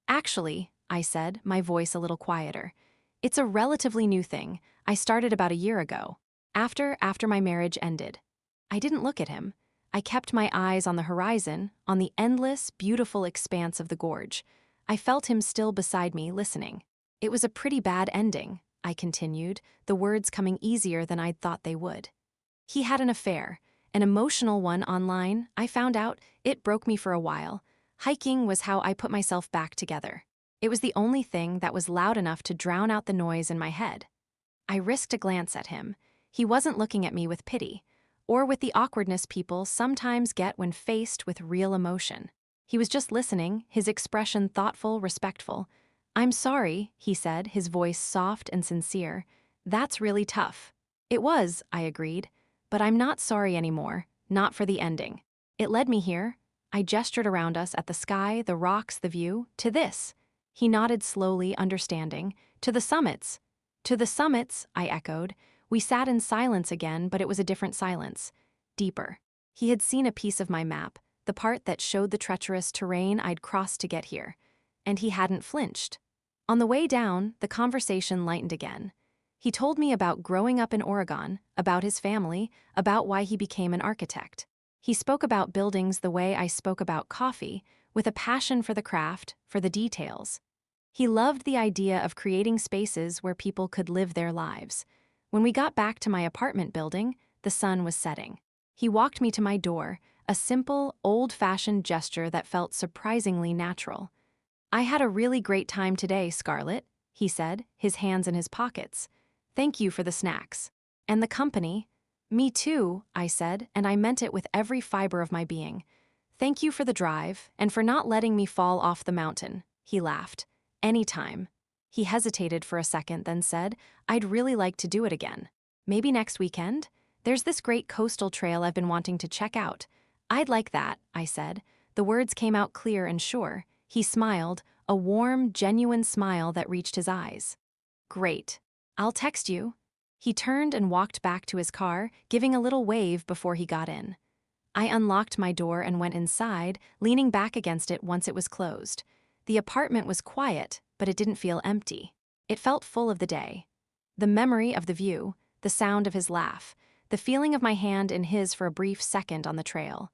"Actually," I said, my voice a little quieter, "it's a relatively new thing. I started about a year ago, after my marriage ended." I didn't look at him. I kept my eyes on the horizon, on the endless, beautiful expanse of the gorge. I felt him still beside me, listening. "It was a pretty bad ending," I continued, the words coming easier than I'd thought they would. "He had an affair, an emotional one online. I found out. It broke me for a while. Hiking was how I put myself back together. It was the only thing that was loud enough to drown out the noise in my head." I risked a glance at him. He wasn't looking at me with pity, or with the awkwardness people sometimes get when faced with real emotion. He was just listening, his expression thoughtful, respectful. "I'm sorry," he said, his voice soft and sincere. "That's really tough." "It was," I agreed. "But I'm not sorry anymore, not for the ending. It led me here." I gestured around us at the sky, the rocks, the view, "to this." He nodded slowly, understanding. "To the summits." "To the summits," I echoed. We sat in silence again, but it was a different silence. Deeper. He had seen a piece of my map, the part that showed the treacherous terrain I'd crossed to get here. And he hadn't flinched. On the way down, the conversation lightened again. He told me about growing up in Oregon, about his family, about why he became an architect. He spoke about buildings the way I spoke about coffee, with a passion for the craft, for the details. He loved the idea of creating spaces where people could live their lives. When we got back to my apartment building, the sun was setting. He walked me to my door, a simple, old-fashioned gesture that felt surprisingly natural. "I had a really great time today, Scarlett," he said, his hands in his pockets. "Thank you for the snacks. And the company." "Me too," I said, and I meant it with every fiber of my being. "Thank you for the drive, and for not letting me fall off the mountain," he laughed. "Anytime." He hesitated for a second, then said, "I'd really like to do it again. Maybe next weekend? There's this great coastal trail I've been wanting to check out." "I'd like that," I said. The words came out clear and sure. He smiled, a warm, genuine smile that reached his eyes. "Great. I'll text you." He turned and walked back to his car, giving a little wave before he got in. I unlocked my door and went inside, leaning back against it once it was closed. The apartment was quiet, but it didn't feel empty. It felt full of the day. The memory of the view, the sound of his laugh, the feeling of my hand in his for a brief second on the trail.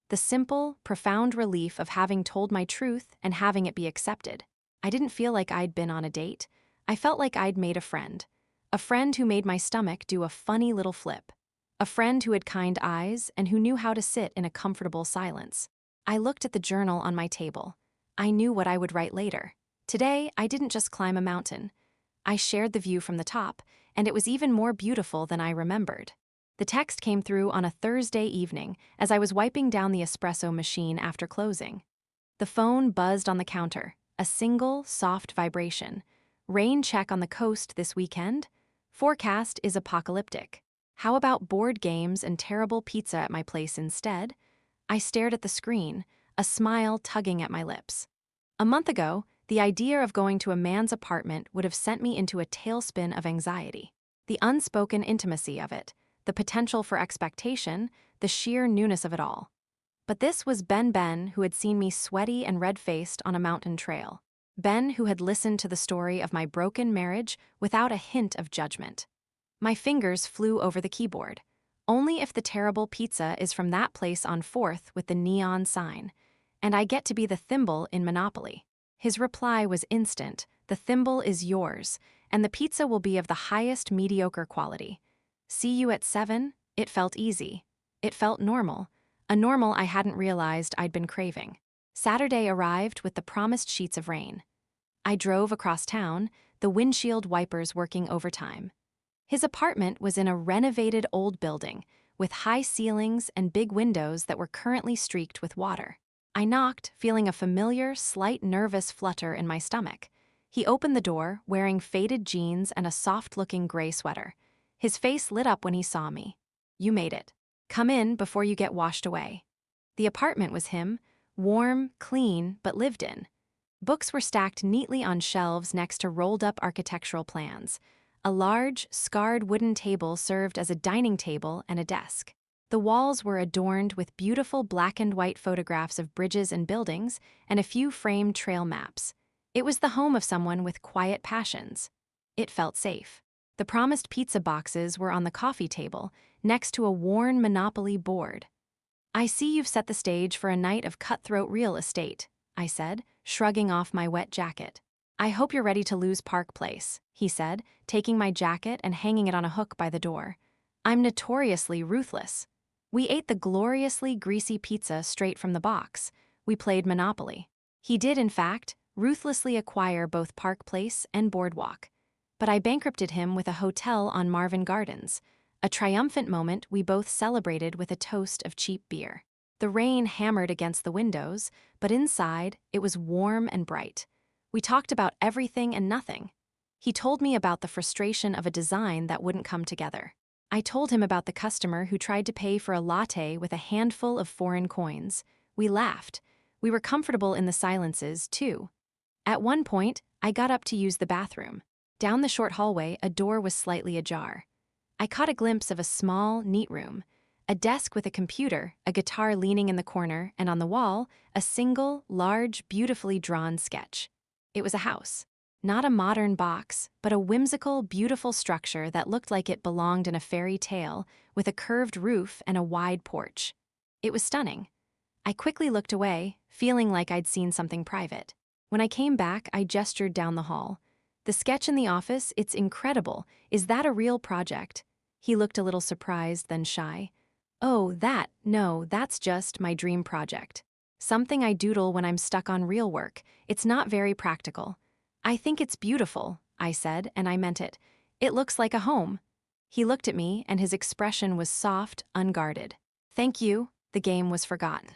The simple, profound relief of having told my truth and having it be accepted. I didn't feel like I'd been on a date. I felt like I'd made a friend. A friend who made my stomach do a funny little flip. A friend who had kind eyes and who knew how to sit in a comfortable silence. I looked at the journal on my table. I knew what I would write later. Today, I didn't just climb a mountain. I shared the view from the top, and it was even more beautiful than I remembered. The text came through on a Thursday evening as I was wiping down the espresso machine after closing. The phone buzzed on the counter, a single, soft vibration. "Rain check on the coast this weekend? Forecast is apocalyptic. How about board games and terrible pizza at my place instead?" I stared at the screen, a smile tugging at my lips. A month ago, the idea of going to a man's apartment would have sent me into a tailspin of anxiety. The unspoken intimacy of it, the potential for expectation, the sheer newness of it all. But this was Ben, who had seen me sweaty and red-faced on a mountain trail. Ben, who had listened to the story of my broken marriage without a hint of judgment. My fingers flew over the keyboard. Only if the terrible pizza is from that place on 4th with the neon sign. And I get to be the thimble in Monopoly. His reply was instant. The thimble is yours, and the pizza will be of the highest mediocre quality. See you at 7? It felt easy. It felt normal. A normal I hadn't realized I'd been craving. Saturday arrived with the promised sheets of rain. I drove across town, the windshield wipers working overtime. His apartment was in a renovated old building, with high ceilings and big windows that were currently streaked with water. I knocked, feeling a familiar, slight nervous flutter in my stomach. He opened the door, wearing faded jeans and a soft-looking gray sweater. His face lit up when he saw me. "You made it. Come in before you get washed away." The apartment was him, warm, clean, but lived in. Books were stacked neatly on shelves next to rolled-up architectural plans. A large, scarred wooden table served as a dining table and a desk. The walls were adorned with beautiful black and white photographs of bridges and buildings and a few framed trail maps. It was the home of someone with quiet passions. It felt safe. The promised pizza boxes were on the coffee table, next to a worn Monopoly board. "I see you've set the stage for a night of cutthroat real estate," I said, shrugging off my wet jacket. "I hope you're ready to lose Park Place," he said, taking my jacket and hanging it on a hook by the door. "I'm notoriously ruthless." We ate the gloriously greasy pizza straight from the box. We played Monopoly. He did, in fact, ruthlessly acquire both Park Place and Boardwalk. But I bankrupted him with a hotel on Marvin Gardens. A triumphant moment we both celebrated with a toast of cheap beer. The rain hammered against the windows, but inside, it was warm and bright. We talked about everything and nothing. He told me about the frustration of a design that wouldn't come together. I told him about the customer who tried to pay for a latte with a handful of foreign coins. We laughed. We were comfortable in the silences, too. At one point, I got up to use the bathroom. Down the short hallway, a door was slightly ajar. I caught a glimpse of a small, neat room. A desk with a computer, a guitar leaning in the corner, and on the wall, a single, large, beautifully drawn sketch. It was a house. Not a modern box, but a whimsical, beautiful structure that looked like it belonged in a fairy tale, with a curved roof and a wide porch. It was stunning. I quickly looked away, feeling like I'd seen something private. When I came back, I gestured down the hall. "The sketch in the office, it's incredible. Is that a real project?" He looked a little surprised, then shy. "Oh, no, that's just my dream project. Something I doodle when I'm stuck on real work. It's not very practical." "I think it's beautiful," I said, and I meant it. "It looks like a home." He looked at me, and his expression was soft, unguarded. "Thank you." The game was forgotten.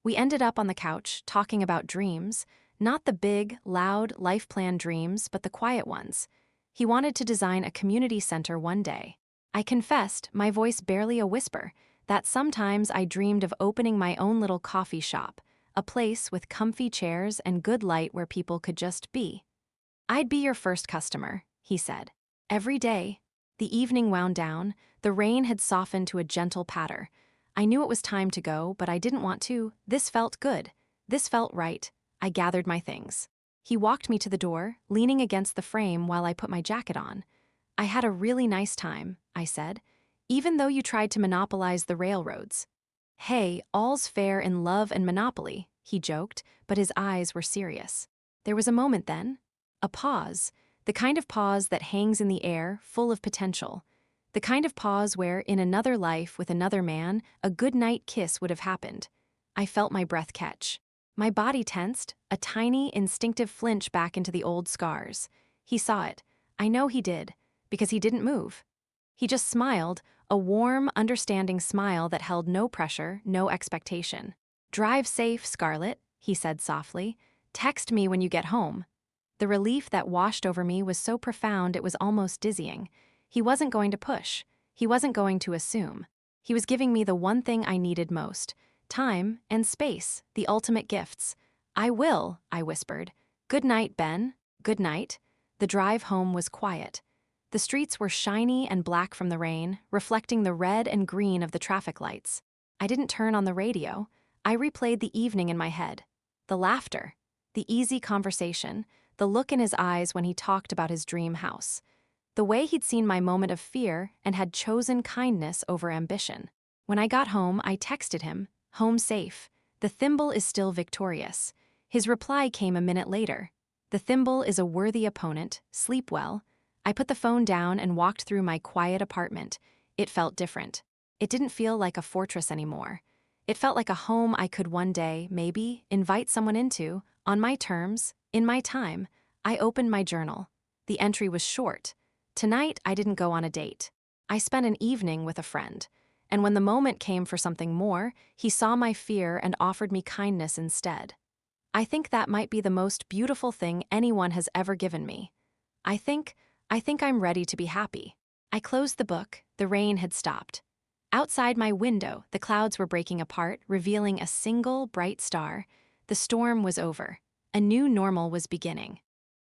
We ended up on the couch, talking about dreams. Not the big, loud, life-plan dreams, but the quiet ones. He wanted to design a community center one day. I confessed, my voice barely a whisper, that sometimes I dreamed of opening my own little coffee shop, a place with comfy chairs and good light where people could just be. "I'd be your first customer," he said. Every day. The evening wound down. The rain had softened to a gentle patter. I knew it was time to go, but I didn't want to. This felt good. This felt right. I gathered my things. He walked me to the door, leaning against the frame while I put my jacket on. "I had a really nice time," I said, "even though you tried to monopolize the railroads." "Hey, all's fair in love and monopoly," he joked, but his eyes were serious. There was a moment then. A pause, the kind of pause that hangs in the air, full of potential. The kind of pause where, in another life with another man, a goodnight kiss would have happened. I felt my breath catch. My body tensed, a tiny, instinctive flinch back into the old scars. He saw it. I know he did, because he didn't move. He just smiled, a warm, understanding smile that held no pressure, no expectation. "Drive safe, Scarlett," he said softly. "Text me when you get home." The relief that washed over me was so profound it was almost dizzying. He wasn't going to push. He wasn't going to assume. He was giving me the one thing I needed most: time and space, the ultimate gifts. "I will," I whispered. "Good night, Ben." Good night. The drive home was quiet. The streets were shiny and black from the rain, reflecting the red and green of the traffic lights. I didn't turn on the radio. I replayed the evening in my head. The laughter, the easy conversation, the look in his eyes when he talked about his dream house. The way he'd seen my moment of fear and had chosen kindness over ambition. When I got home, I texted him, "Home safe. The thimble is still victorious." His reply came a minute later. "The thimble is a worthy opponent. Sleep well." I put the phone down and walked through my quiet apartment. It felt different. It didn't feel like a fortress anymore. It felt like a home I could one day, maybe, invite someone into, on my terms, in my time. I opened my journal. The entry was short. Tonight, I didn't go on a date. I spent an evening with a friend. And when the moment came for something more, he saw my fear and offered me kindness instead. I think that might be the most beautiful thing anyone has ever given me. I think I'm ready to be happy. I closed the book. The rain had stopped. Outside my window, the clouds were breaking apart, revealing a single bright star. The storm was over. A new normal was beginning.